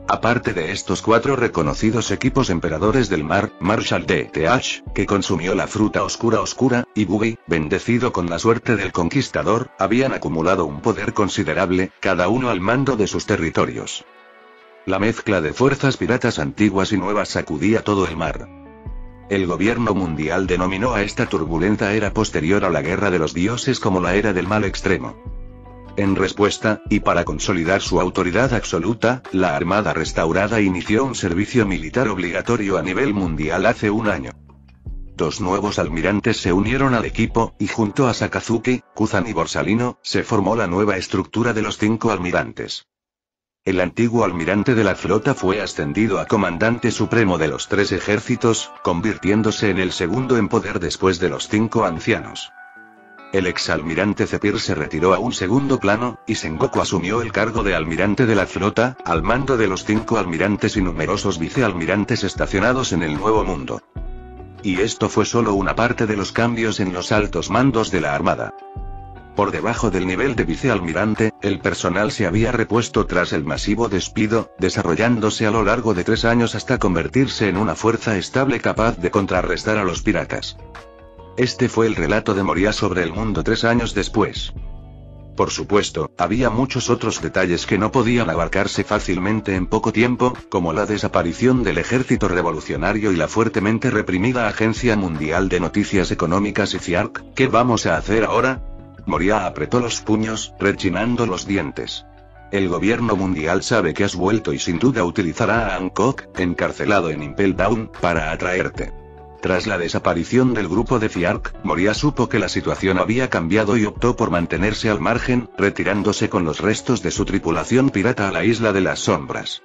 Aparte de estos 4 reconocidos equipos emperadores del mar, Marshal de Teach, que consumió la fruta oscura, y Buggy, bendecido con la suerte del conquistador, habían acumulado un poder considerable, cada uno al mando de sus territorios. La mezcla de fuerzas piratas antiguas y nuevas sacudía todo el mar. El gobierno mundial denominó a esta turbulenta era posterior a la Guerra de los Dioses como la Era del Mal Extremo. En respuesta, y para consolidar su autoridad absoluta, la Armada Restaurada inició un servicio militar obligatorio a nivel mundial hace un año. 2 nuevos almirantes se unieron al equipo, y junto a Sakazuki, Kuzan y Borsalino, se formó la nueva estructura de los 5 almirantes. El antiguo almirante de la flota fue ascendido a comandante supremo de los 3 ejércitos, convirtiéndose en el segundo en poder después de los 5 ancianos. El exalmirante Zephyr se retiró a un segundo plano, y Sengoku asumió el cargo de almirante de la flota, al mando de los 5 almirantes y numerosos vicealmirantes estacionados en el Nuevo Mundo. Y esto fue solo una parte de los cambios en los altos mandos de la Armada. Por debajo del nivel de vicealmirante, el personal se había repuesto tras el masivo despido, desarrollándose a lo largo de 3 años hasta convertirse en una fuerza estable capaz de contrarrestar a los piratas. Este fue el relato de Moria sobre el mundo 3 años después. Por supuesto, había muchos otros detalles que no podían abarcarse fácilmente en poco tiempo, como la desaparición del ejército revolucionario y la fuertemente reprimida Agencia Mundial de Noticias Económicas y Ziark. ¿Qué vamos a hacer ahora? Moria apretó los puños, rechinando los dientes. El gobierno mundial sabe que has vuelto y sin duda utilizará a Hancock, encarcelado en Impel Down, para atraerte. Tras la desaparición del grupo de Ziark, Moria supo que la situación había cambiado y optó por mantenerse al margen, retirándose con los restos de su tripulación pirata a la Isla de las Sombras.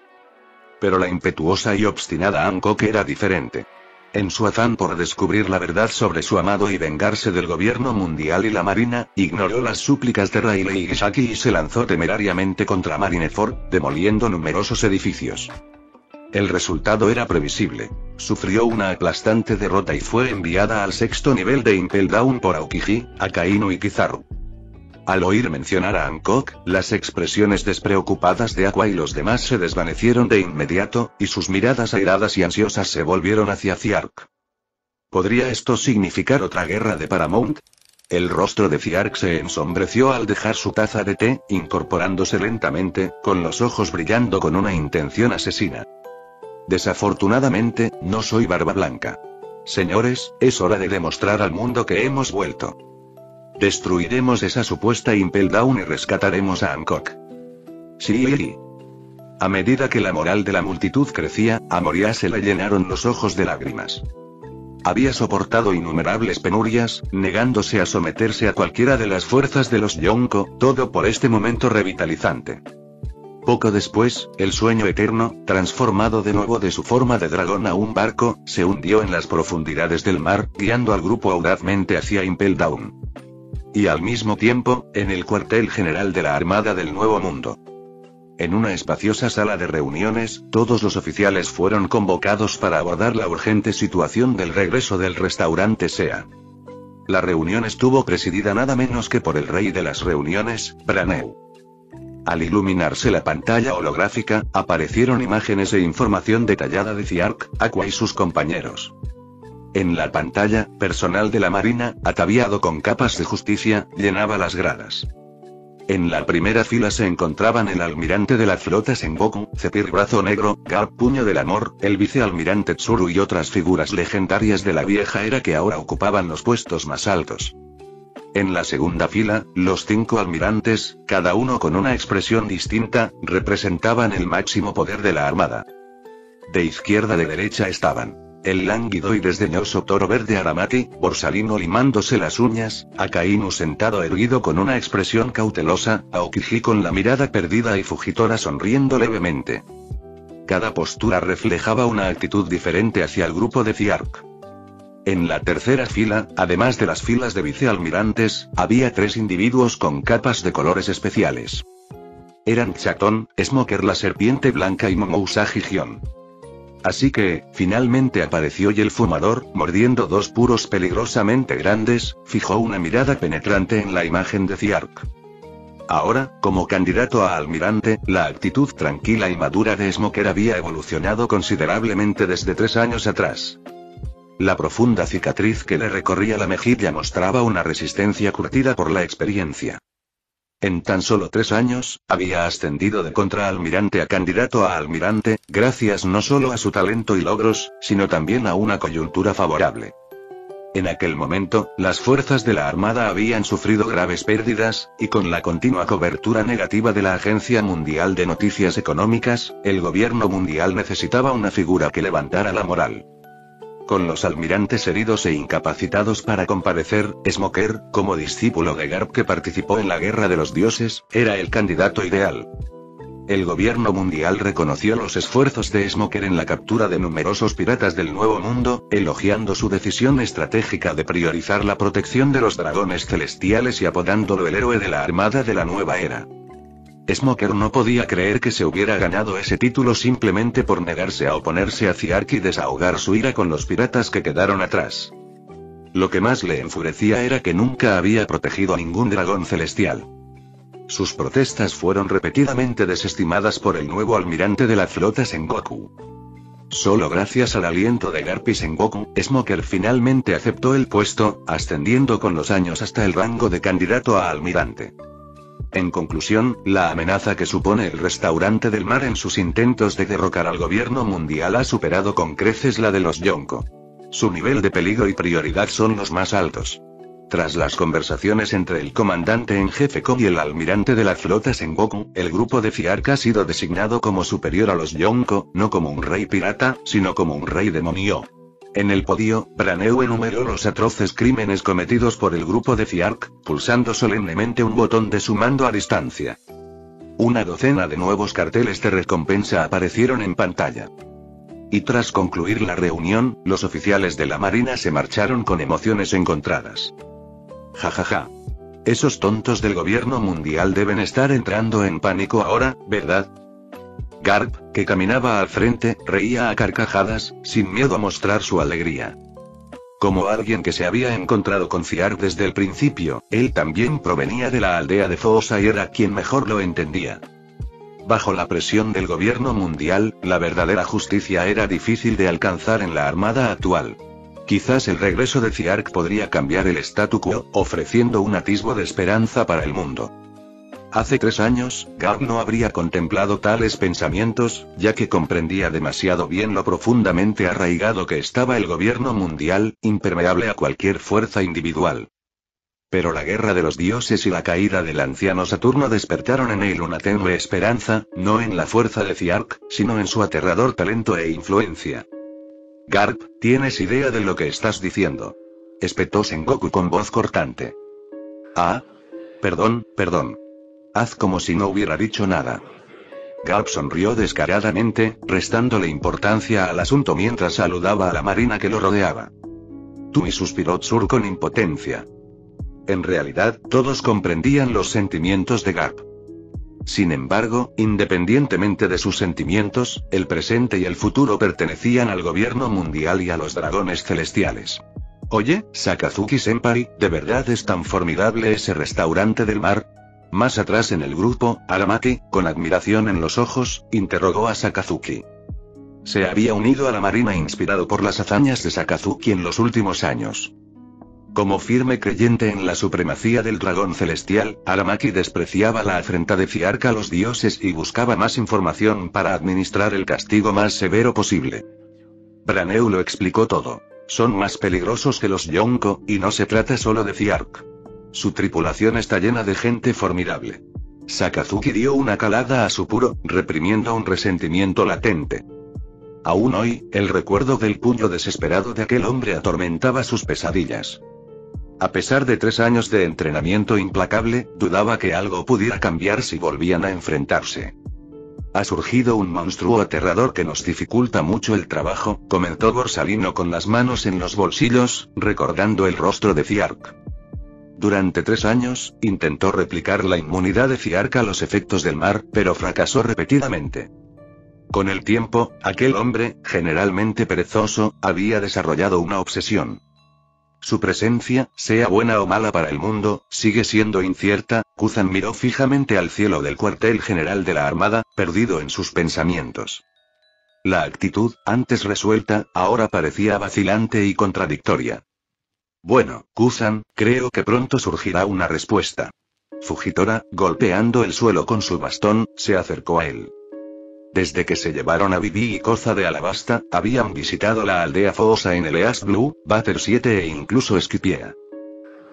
Pero la impetuosa y obstinada Hancock era diferente. En su afán por descubrir la verdad sobre su amado y vengarse del gobierno mundial y la marina, ignoró las súplicas de Rayleigh y Gisaki y se lanzó temerariamente contra Marineford, demoliendo numerosos edificios. El resultado era previsible. Sufrió una aplastante derrota y fue enviada al 6º nivel de Impel Down por Aokiji, Akainu y Kizaru. Al oír mencionar a Hancock, las expresiones despreocupadas de Aqua y los demás se desvanecieron de inmediato, y sus miradas airadas y ansiosas se volvieron hacia Ziark. ¿Podría esto significar otra guerra de Paramount? El rostro de Ziark se ensombreció al dejar su taza de té, incorporándose lentamente, con los ojos brillando con una intención asesina. Desafortunadamente, no soy Barba Blanca. Señores, es hora de demostrar al mundo que hemos vuelto. Destruiremos esa supuesta Impel Down y rescataremos a Hancock. Sí. A medida que la moral de la multitud crecía, a Moria se le llenaron los ojos de lágrimas. Había soportado innumerables penurias, negándose a someterse a cualquiera de las fuerzas de los Yonko, todo por este momento revitalizante. Poco después, el sueño eterno, transformado de nuevo de su forma de dragón a un barco, se hundió en las profundidades del mar, guiando al grupo audazmente hacia Impel Down. Y al mismo tiempo, en el cuartel general de la Armada del Nuevo Mundo. En una espaciosa sala de reuniones, todos los oficiales fueron convocados para abordar la urgente situación del regreso del restaurante Sea. La reunión estuvo presidida nada menos que por el rey de las reuniones, Braneu. Al iluminarse la pantalla holográfica, aparecieron imágenes e información detallada de Ziark, Aqua y sus compañeros. En la pantalla, personal de la marina, ataviado con capas de justicia, llenaba las gradas. En la primera fila se encontraban el almirante de la flota Sengoku, Zephyr Brazo Negro, Garp Puño del Amor, el vicealmirante Tsuru y otras figuras legendarias de la vieja era que ahora ocupaban los puestos más altos. En la segunda fila, los 5 almirantes, cada uno con una expresión distinta, representaban el máximo poder de la armada. De izquierda a derecha estaban el lánguido y desdeñoso Toro Verde Aramaki, Borsalino limándose las uñas, Akainu sentado erguido con una expresión cautelosa, Aokiji con la mirada perdida y Fujitora sonriendo levemente. Cada postura reflejaba una actitud diferente hacia el grupo de Ziark. En la tercera fila, además de las filas de vicealmirantes, había 3 individuos con capas de colores especiales. Eran Chatón, Smoker la serpiente blanca y Momo Usagi-Gion. Así que, finalmente apareció y el fumador, mordiendo 2 puros peligrosamente grandes, fijó una mirada penetrante en la imagen de Ziark. Ahora, como candidato a almirante, la actitud tranquila y madura de Smoker había evolucionado considerablemente desde 3 años atrás. La profunda cicatriz que le recorría la mejilla mostraba una resistencia curtida por la experiencia. En tan solo 3 años, había ascendido de contraalmirante a candidato a almirante, gracias no solo a su talento y logros, sino también a una coyuntura favorable. En aquel momento, las fuerzas de la Armada habían sufrido graves pérdidas, y con la continua cobertura negativa de la Agencia Mundial de Noticias Económicas, el gobierno mundial necesitaba una figura que levantara la moral. Con los almirantes heridos e incapacitados para comparecer, Smoker, como discípulo de Garp que participó en la Guerra de los Dioses, era el candidato ideal. El gobierno mundial reconoció los esfuerzos de Smoker en la captura de numerosos piratas del Nuevo Mundo, elogiando su decisión estratégica de priorizar la protección de los dragones celestiales y apodándolo el héroe de la Armada de la Nueva Era. Smoker no podía creer que se hubiera ganado ese título simplemente por negarse a oponerse a Ziark y desahogar su ira con los piratas que quedaron atrás. Lo que más le enfurecía era que nunca había protegido a ningún dragón celestial. Sus protestas fueron repetidamente desestimadas por el nuevo almirante de la flota Sengoku. Solo gracias al aliento de Garp y Sengoku, Smoker finalmente aceptó el puesto, ascendiendo con los años hasta el rango de candidato a almirante. En conclusión, la amenaza que supone el restaurante del mar en sus intentos de derrocar al gobierno mundial ha superado con creces la de los Yonko. Su nivel de peligro y prioridad son los más altos. Tras las conversaciones entre el comandante en jefe Ko y el almirante de la flota Sengoku, el grupo de Ziark ha sido designado como superior a los Yonko, no como un rey pirata, sino como un rey demonio. En el podio, Braneu enumeró los atroces crímenes cometidos por el grupo de Ziark, pulsando solemnemente un botón de su mando a distancia. Una docena de nuevos carteles de recompensa aparecieron en pantalla. Y tras concluir la reunión, los oficiales de la Marina se marcharon con emociones encontradas. Jajaja. Esos tontos del gobierno mundial deben estar entrando en pánico ahora, ¿verdad? Garp, que caminaba al frente, reía a carcajadas, sin miedo a mostrar su alegría. Como alguien que se había encontrado con Ziark desde el principio, él también provenía de la aldea de Fosa y era quien mejor lo entendía. Bajo la presión del gobierno mundial, la verdadera justicia era difícil de alcanzar en la armada actual. Quizás el regreso de Ziark podría cambiar el statu quo, ofreciendo un atisbo de esperanza para el mundo. Hace 3 años, Garp no habría contemplado tales pensamientos, ya que comprendía demasiado bien lo profundamente arraigado que estaba el gobierno mundial, impermeable a cualquier fuerza individual. Pero la guerra de los dioses y la caída del anciano Saturno despertaron en él una tenue esperanza, no en la fuerza de Ziark, sino en su aterrador talento e influencia. Garp, ¿tienes idea de lo que estás diciendo?, espetó Sengoku con voz cortante. Ah. Perdón. Haz como si no hubiera dicho nada. Garp sonrió descaradamente, restándole importancia al asunto mientras saludaba a la marina que lo rodeaba. Tumi suspiró Tsur con impotencia. En realidad, todos comprendían los sentimientos de Garp. Sin embargo, independientemente de sus sentimientos, el presente y el futuro pertenecían al gobierno mundial y a los dragones celestiales. Oye, Sakazuki-senpai, ¿de verdad es tan formidable ese restaurante del mar? Más atrás en el grupo, Aramaki, con admiración en los ojos, interrogó a Sakazuki. Se había unido a la marina inspirado por las hazañas de Sakazuki en los últimos años. Como firme creyente en la supremacía del dragón celestial, Aramaki despreciaba la afrenta de Ziark a los dioses y buscaba más información para administrar el castigo más severo posible. Braneu lo explicó todo. Son más peligrosos que los Yonko, y no se trata solo de Ziark. Su tripulación está llena de gente formidable. Sakazuki dio una calada a su puro, reprimiendo un resentimiento latente. Aún hoy, el recuerdo del puño desesperado de aquel hombre atormentaba sus pesadillas. A pesar de 3 años de entrenamiento implacable, dudaba que algo pudiera cambiar si volvían a enfrentarse. Ha surgido un monstruo aterrador que nos dificulta mucho el trabajo, comentó Borsalino con las manos en los bolsillos, recordando el rostro de Ziark. Durante 3 años, intentó replicar la inmunidad de Ziark a los efectos del mar, pero fracasó repetidamente. Con el tiempo, aquel hombre, generalmente perezoso, había desarrollado una obsesión. Su presencia, sea buena o mala para el mundo, sigue siendo incierta. Kuzan miró fijamente al cielo del cuartel general de la Armada, perdido en sus pensamientos. La actitud, antes resuelta, ahora parecía vacilante y contradictoria. Bueno, Kuzan, creo que pronto surgirá una respuesta. Fujitora, golpeando el suelo con su bastón, se acercó a él. Desde que se llevaron a Bibi y Koza de Alabasta, habían visitado la aldea fosa en el East Blue, Batter 7 e incluso Esquipiea.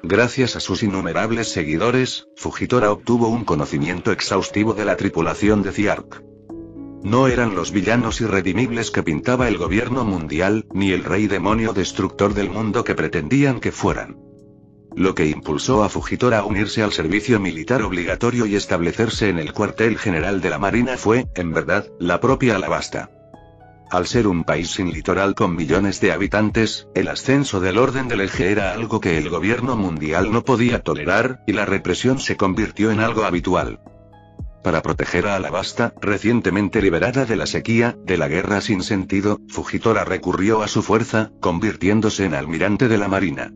Gracias a sus innumerables seguidores, Fujitora obtuvo un conocimiento exhaustivo de la tripulación de Ziark. No eran los villanos irredimibles que pintaba el gobierno mundial, ni el rey demonio destructor del mundo que pretendían que fueran. Lo que impulsó a Fujitora a unirse al servicio militar obligatorio y establecerse en el cuartel general de la Marina fue, en verdad, la propia Alabasta. Al ser un país sin litoral con millones de habitantes, el ascenso del orden del eje era algo que el gobierno mundial no podía tolerar, y la represión se convirtió en algo habitual. Para proteger a Alabasta, recientemente liberada de la sequía, de la guerra sin sentido, Fujitora recurrió a su fuerza, convirtiéndose en almirante de la Marina.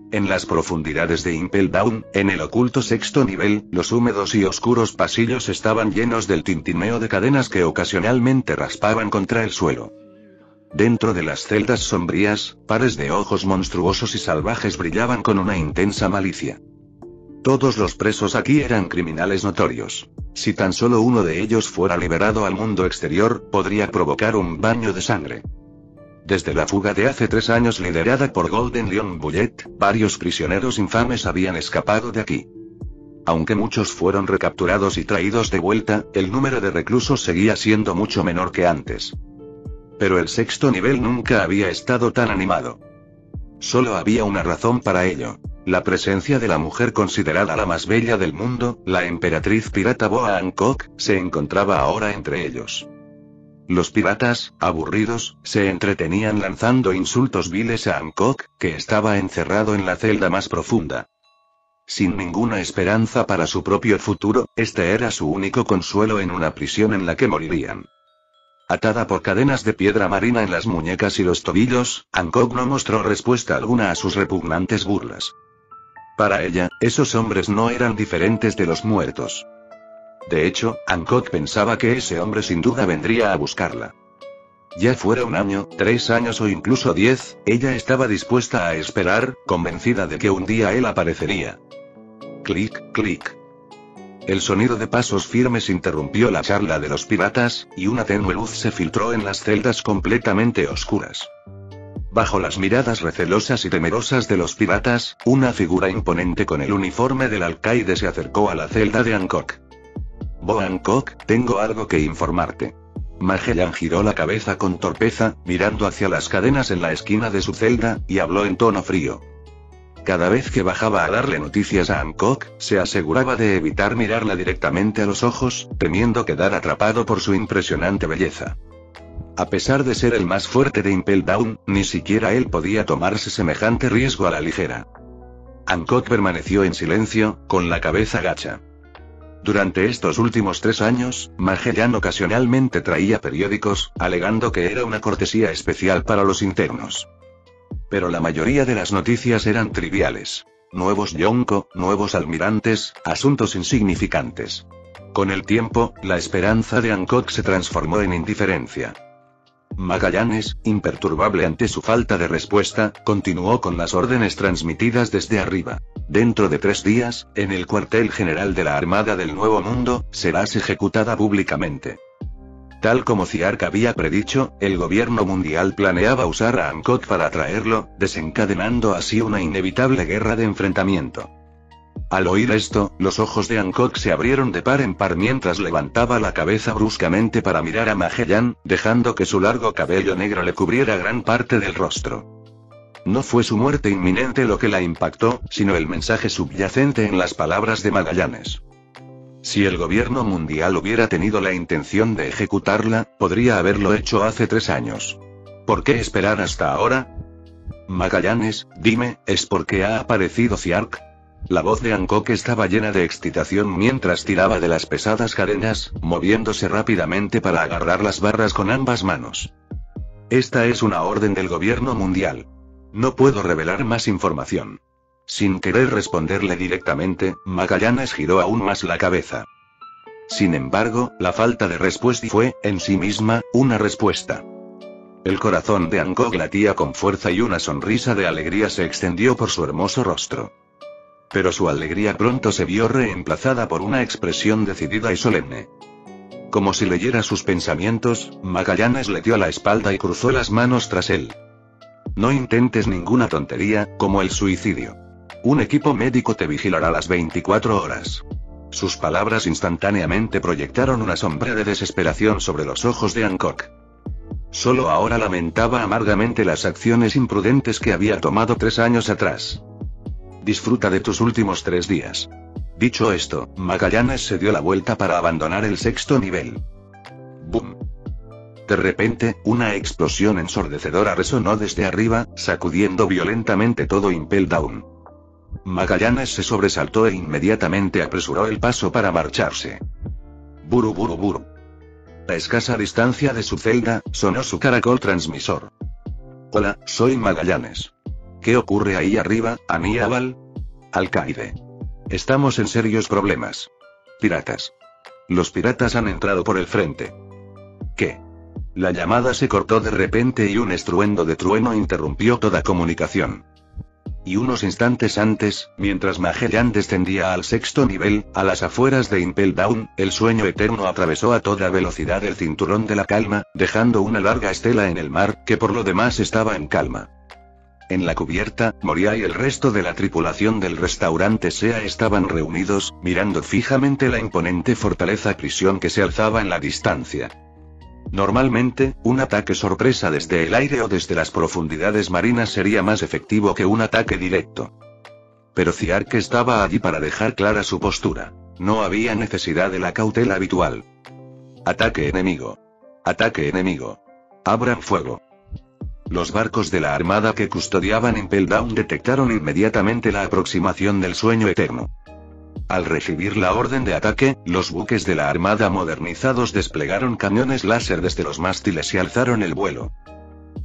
En las profundidades de Impel Down, en el oculto 6º nivel, los húmedos y oscuros pasillos estaban llenos del tintineo de cadenas que ocasionalmente raspaban contra el suelo. Dentro de las celdas sombrías, pares de ojos monstruosos y salvajes brillaban con una intensa malicia. Todos los presos aquí eran criminales notorios. Si tan solo uno de ellos fuera liberado al mundo exterior, podría provocar un baño de sangre. Desde la fuga de hace 3 años liderada por Golden Lion Bullet, varios prisioneros infames habían escapado de aquí. Aunque muchos fueron recapturados y traídos de vuelta, el número de reclusos seguía siendo mucho menor que antes. Pero el 6º nivel nunca había estado tan animado. Solo había una razón para ello: la presencia de la mujer considerada la más bella del mundo, la emperatriz pirata Boa Hancock, se encontraba ahora entre ellos. Los piratas, aburridos, se entretenían lanzando insultos viles a Hancock, que estaba encerrado en la celda más profunda. Sin ninguna esperanza para su propio futuro, este era su único consuelo en una prisión en la que morirían. Atada por cadenas de piedra marina en las muñecas y los tobillos, Hancock no mostró respuesta alguna a sus repugnantes burlas. Para ella, esos hombres no eran diferentes de los muertos. De hecho, Hancock pensaba que ese hombre sin duda vendría a buscarla. Ya fuera 1 año, 3 años o incluso 10, ella estaba dispuesta a esperar, convencida de que un día él aparecería. Clic, clic. El sonido de pasos firmes interrumpió la charla de los piratas, y una tenue luz se filtró en las celdas completamente oscuras. Bajo las miradas recelosas y temerosas de los piratas, una figura imponente con el uniforme del alcaide se acercó a la celda de Hancock. Boa Hancock, tengo algo que informarte. Magellan giró la cabeza con torpeza, mirando hacia las cadenas en la esquina de su celda, y habló en tono frío. Cada vez que bajaba a darle noticias a Hancock, se aseguraba de evitar mirarla directamente a los ojos, temiendo quedar atrapado por su impresionante belleza. A pesar de ser el más fuerte de Impel Down, ni siquiera él podía tomarse semejante riesgo a la ligera. Hancock permaneció en silencio, con la cabeza gacha. Durante estos últimos 3 años, Magellan ocasionalmente traía periódicos, alegando que era una cortesía especial para los internos. Pero la mayoría de las noticias eran triviales. Nuevos yonko, nuevos almirantes, asuntos insignificantes. Con el tiempo, la esperanza de Hancock se transformó en indiferencia. Magallanes, imperturbable ante su falta de respuesta, continuó con las órdenes transmitidas desde arriba. Dentro de 3 días, en el cuartel general de la Armada del Nuevo Mundo, serás ejecutada públicamente. Tal como Ziark había predicho, el gobierno mundial planeaba usar a Hancock para atraerlo, desencadenando así una inevitable guerra de enfrentamiento. Al oír esto, los ojos de Hancock se abrieron de par en par mientras levantaba la cabeza bruscamente para mirar a Magellan, dejando que su largo cabello negro le cubriera gran parte del rostro. No fue su muerte inminente lo que la impactó, sino el mensaje subyacente en las palabras de Magallanes. Si el gobierno mundial hubiera tenido la intención de ejecutarla, podría haberlo hecho hace 3 años. ¿Por qué esperar hasta ahora? Magallanes, dime, ¿es porque ha aparecido Ziark? La voz de Hancock estaba llena de excitación mientras tiraba de las pesadas cadenas, moviéndose rápidamente para agarrar las barras con ambas manos. Esta es una orden del gobierno mundial. No puedo revelar más información. Sin querer responderle directamente, Magallanes giró aún más la cabeza. Sin embargo, la falta de respuesta fue, en sí misma, una respuesta. El corazón de Hancock latía con fuerza y una sonrisa de alegría se extendió por su hermoso rostro. Pero su alegría pronto se vio reemplazada por una expresión decidida y solemne. Como si leyera sus pensamientos, Magallanes le dio la espalda y cruzó las manos tras él. No intentes ninguna tontería, como el suicidio. Un equipo médico te vigilará las 24 horas. Sus palabras instantáneamente proyectaron una sombra de desesperación sobre los ojos de Hancock. Solo ahora lamentaba amargamente las acciones imprudentes que había tomado 3 años atrás. Disfruta de tus últimos 3 días. Dicho esto, Magallanes se dio la vuelta para abandonar el 6º nivel. ¡Bum! De repente, una explosión ensordecedora resonó desde arriba, sacudiendo violentamente todo Impel Down. Magallanes se sobresaltó e inmediatamente apresuró el paso para marcharse. Buru buru buru. A escasa distancia de su celda, sonó su caracol transmisor. Hola, soy Magallanes. ¿Qué ocurre ahí arriba, Aníbal? Alcaide. Estamos en serios problemas. Piratas. Los piratas han entrado por el frente. ¿Qué? La llamada se cortó de repente y un estruendo de trueno interrumpió toda comunicación. Y unos instantes antes, mientras Magellan descendía al 6º nivel, a las afueras de Impel Down, el sueño eterno atravesó a toda velocidad el cinturón de la calma, dejando una larga estela en el mar, que por lo demás estaba en calma. En la cubierta, Moria y el resto de la tripulación del restaurante SEA estaban reunidos, mirando fijamente la imponente fortaleza prisión que se alzaba en la distancia. Normalmente, un ataque sorpresa desde el aire o desde las profundidades marinas sería más efectivo que un ataque directo. Pero Ziark estaba allí para dejar clara su postura. No había necesidad de la cautela habitual. Ataque enemigo. Ataque enemigo. Abran fuego. Los barcos de la armada que custodiaban Impel Down detectaron inmediatamente la aproximación del sueño eterno. Al recibir la orden de ataque, los buques de la armada modernizados desplegaron cañones láser desde los mástiles y alzaron el vuelo.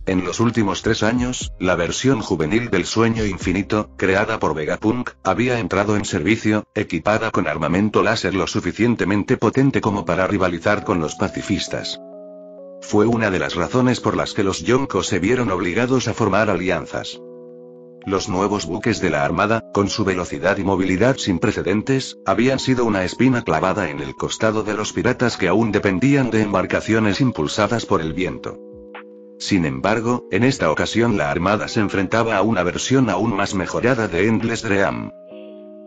En los últimos 3 años, la versión juvenil del Sueño Infinito, creada por Vegapunk, había entrado en servicio, equipada con armamento láser lo suficientemente potente como para rivalizar con los pacifistas. Fue una de las razones por las que los Yonko se vieron obligados a formar alianzas. Los nuevos buques de la armada, con su velocidad y movilidad sin precedentes, habían sido una espina clavada en el costado de los piratas que aún dependían de embarcaciones impulsadas por el viento. Sin embargo, en esta ocasión la armada se enfrentaba a una versión aún más mejorada de Endless Dream.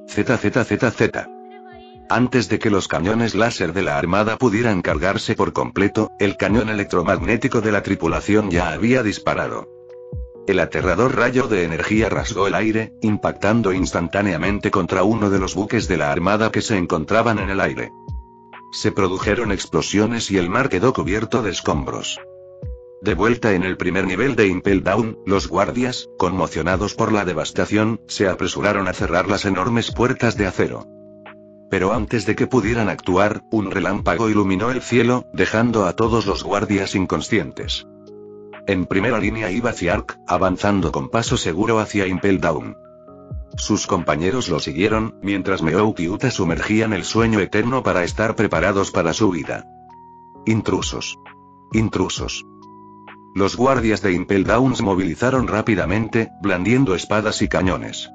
ZZZZ. Antes de que los cañones láser de la armada pudieran cargarse por completo, el cañón electromagnético de la tripulación ya había disparado. El aterrador rayo de energía rasgó el aire, impactando instantáneamente contra uno de los buques de la armada que se encontraban en el aire. Se produjeron explosiones y el mar quedó cubierto de escombros. De vuelta en el primer nivel de Impel Down, los guardias, conmocionados por la devastación, se apresuraron a cerrar las enormes puertas de acero. Pero antes de que pudieran actuar, un relámpago iluminó el cielo, dejando a todos los guardias inconscientes. En primera línea iba Ziark, avanzando con paso seguro hacia Impel Down. Sus compañeros lo siguieron, mientras Meow y Uta sumergían el sueño eterno para estar preparados para su huida. Intrusos. Intrusos. Los guardias de Impel Down se movilizaron rápidamente, blandiendo espadas y cañones.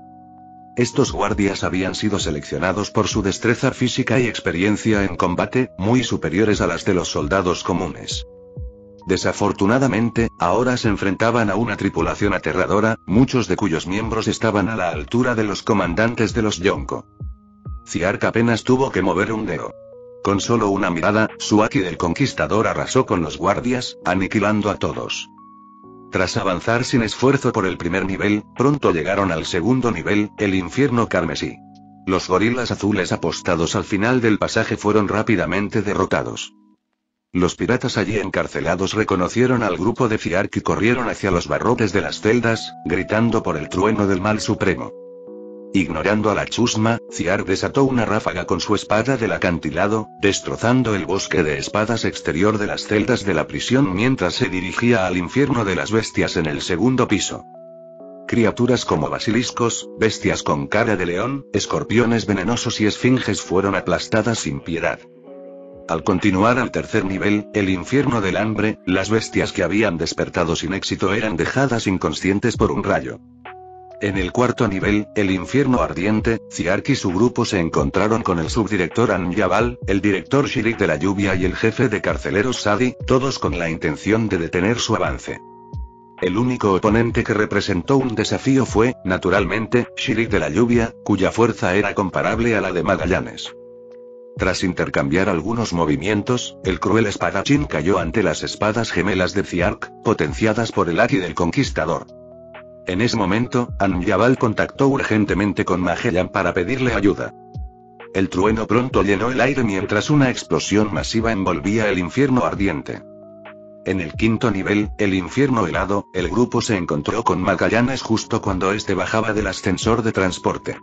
Estos guardias habían sido seleccionados por su destreza física y experiencia en combate, muy superiores a las de los soldados comunes. Desafortunadamente, ahora se enfrentaban a una tripulación aterradora, muchos de cuyos miembros estaban a la altura de los comandantes de los Yonko. Ziark apenas tuvo que mover un dedo. Con solo una mirada, su Haki del Conquistador arrasó con los guardias, aniquilando a todos. Tras avanzar sin esfuerzo por el primer nivel, pronto llegaron al segundo nivel, el Infierno Carmesí. Los gorilas azules apostados al final del pasaje fueron rápidamente derrotados. Los piratas allí encarcelados reconocieron al grupo de Ziark y corrieron hacia los barrotes de las celdas, gritando por el trueno del mal supremo. Ignorando a la chusma, Ziark desató una ráfaga con su espada del acantilado, destrozando el bosque de espadas exterior de las celdas de la prisión mientras se dirigía al infierno de las bestias en el segundo piso. Criaturas como basiliscos, bestias con cara de león, escorpiones venenosos y esfinges fueron aplastadas sin piedad. Al continuar al tercer nivel, el infierno del hambre, las bestias que habían despertado sin éxito eran dejadas inconscientes por un rayo. En el cuarto nivel, el infierno ardiente, Ziark y su grupo se encontraron con el subdirector Anjabal, el director Shirik de la lluvia y el jefe de carceleros Sadi, todos con la intención de detener su avance. El único oponente que representó un desafío fue, naturalmente, Shirik de la lluvia, cuya fuerza era comparable a la de Magallanes. Tras intercambiar algunos movimientos, el cruel espadachín cayó ante las espadas gemelas de Ziark, potenciadas por el Aki del Conquistador. En ese momento, Anjabal contactó urgentemente con Magellan para pedirle ayuda. El trueno pronto llenó el aire mientras una explosión masiva envolvía el infierno ardiente. En el quinto nivel, el infierno helado, el grupo se encontró con Magallanes justo cuando este bajaba del ascensor de transporte.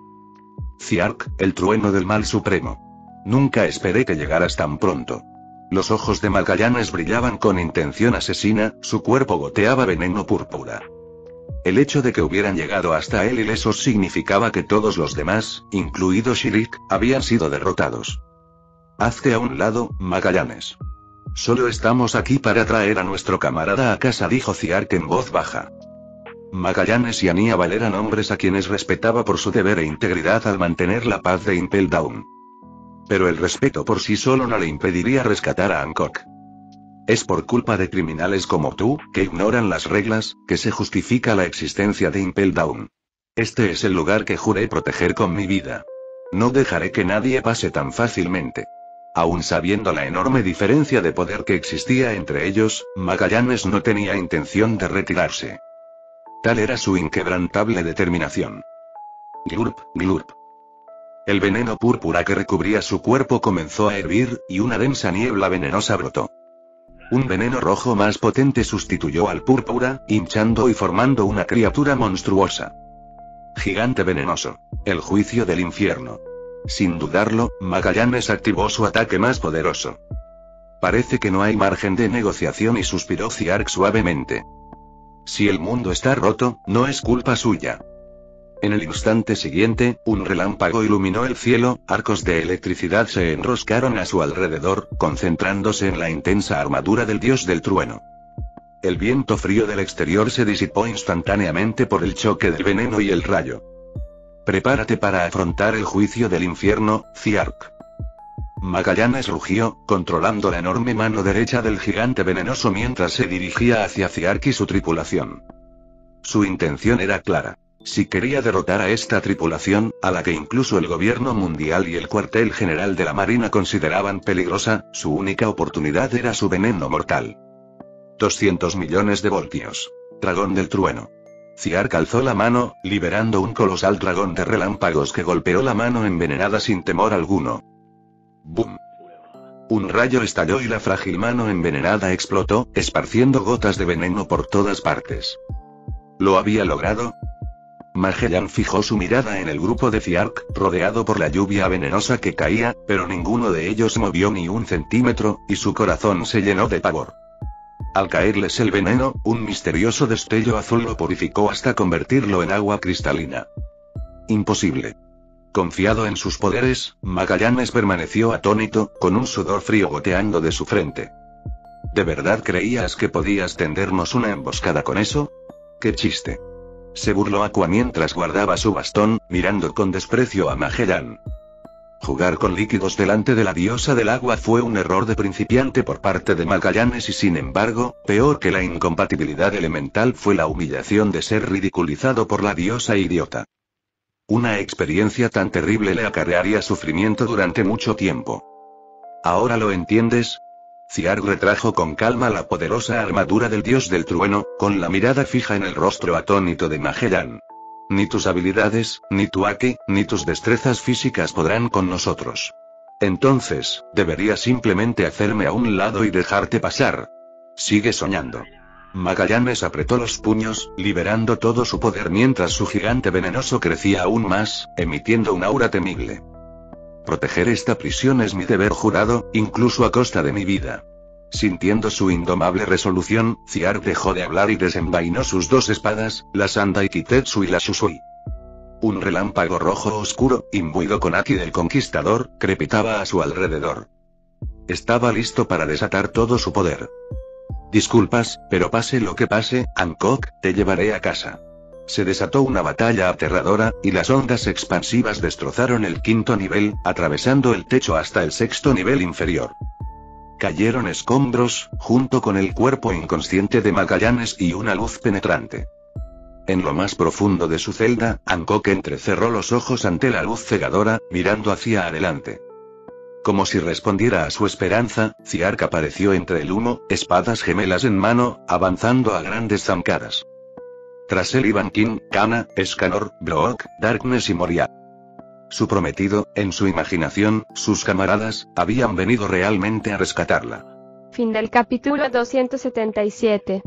Ziark, el trueno del mal supremo. Nunca esperé que llegaras tan pronto. Los ojos de Magallanes brillaban con intención asesina, su cuerpo goteaba veneno púrpura. El hecho de que hubieran llegado hasta él ilesos significaba que todos los demás, incluido Shirik, habían sido derrotados. Hazte a un lado, Magallanes. Solo estamos aquí para traer a nuestro camarada a casa, dijo Ziark en voz baja. Magallanes y Anjabal eran hombres a quienes respetaba por su deber e integridad al mantener la paz de Impel Down. Pero el respeto por sí solo no le impediría rescatar a Hancock. Es por culpa de criminales como tú, que ignoran las reglas, que se justifica la existencia de Impel Down. Este es el lugar que juré proteger con mi vida. No dejaré que nadie pase tan fácilmente. Aún sabiendo la enorme diferencia de poder que existía entre ellos, Magallanes no tenía intención de retirarse. Tal era su inquebrantable determinación. Glurp, glurp. El veneno púrpura que recubría su cuerpo comenzó a hervir, y una densa niebla venenosa brotó. Un veneno rojo más potente sustituyó al púrpura, hinchando y formando una criatura monstruosa. Gigante venenoso. El juicio del infierno. Sin dudarlo, Magallanes activó su ataque más poderoso. Parece que no hay margen de negociación, y suspiró Ziark suavemente. Si el mundo está roto, no es culpa suya. En el instante siguiente, un relámpago iluminó el cielo, arcos de electricidad se enroscaron a su alrededor, concentrándose en la intensa armadura del dios del trueno. El viento frío del exterior se disipó instantáneamente por el choque del veneno y el rayo. Prepárate para afrontar el juicio del infierno, Ziark. Magallanes rugió, controlando la enorme mano derecha del gigante venenoso mientras se dirigía hacia Ziark y su tripulación. Su intención era clara. Si quería derrotar a esta tripulación, a la que incluso el gobierno mundial y el cuartel general de la Marina consideraban peligrosa, su única oportunidad era su veneno mortal. 200 millones de voltios. Dragón del trueno. Ziark alzó la mano, liberando un colosal dragón de relámpagos que golpeó la mano envenenada sin temor alguno. ¡Bum! Un rayo estalló y la frágil mano envenenada explotó, esparciendo gotas de veneno por todas partes. ¿Lo había logrado? Magellan fijó su mirada en el grupo de Ziark, rodeado por la lluvia venenosa que caía, pero ninguno de ellos movió ni un centímetro, y su corazón se llenó de pavor. Al caerles el veneno, un misterioso destello azul lo purificó hasta convertirlo en agua cristalina. Imposible. Confiado en sus poderes, Magallanes permaneció atónito, con un sudor frío goteando de su frente. ¿De verdad creías que podías tendernos una emboscada con eso? ¡Qué chiste! Se burló Aqua mientras guardaba su bastón, mirando con desprecio a Magellan. Jugar con líquidos delante de la diosa del agua fue un error de principiante por parte de Magallanes y sin embargo, peor que la incompatibilidad elemental fue la humillación de ser ridiculizado por la diosa idiota. Una experiencia tan terrible le acarrearía sufrimiento durante mucho tiempo. ¿Ahora lo entiendes? Ziark retrajo con calma la poderosa armadura del dios del trueno, con la mirada fija en el rostro atónito de Magellan. Ni tus habilidades, ni tu haki, ni tus destrezas físicas podrán con nosotros. Entonces, deberías simplemente hacerme a un lado y dejarte pasar. Sigue soñando. Magallanes apretó los puños, liberando todo su poder mientras su gigante venenoso crecía aún más, emitiendo un aura temible. Proteger esta prisión es mi deber jurado, incluso a costa de mi vida. Sintiendo su indomable resolución, Ziark dejó de hablar y desenvainó sus dos espadas, la Sandai Kitetsu y la Shusui. Un relámpago rojo oscuro, imbuido con haki del conquistador, crepitaba a su alrededor. Estaba listo para desatar todo su poder. Disculpas, pero pase lo que pase, Hancock, te llevaré a casa. Se desató una batalla aterradora, y las ondas expansivas destrozaron el 5.º nivel, atravesando el techo hasta el 6.º nivel inferior. Cayeron escombros, junto con el cuerpo inconsciente de Magallanes y una luz penetrante. En lo más profundo de su celda, Hancock entrecerró los ojos ante la luz cegadora, mirando hacia adelante. Como si respondiera a su esperanza, Ziark apareció entre el humo, espadas gemelas en mano, avanzando a grandes zancadas. Tras él iban King, Kana, Escanor, Brook, Darkness y Moria. Su prometido, en su imaginación, sus camaradas, habían venido realmente a rescatarla. Fin del capítulo 277.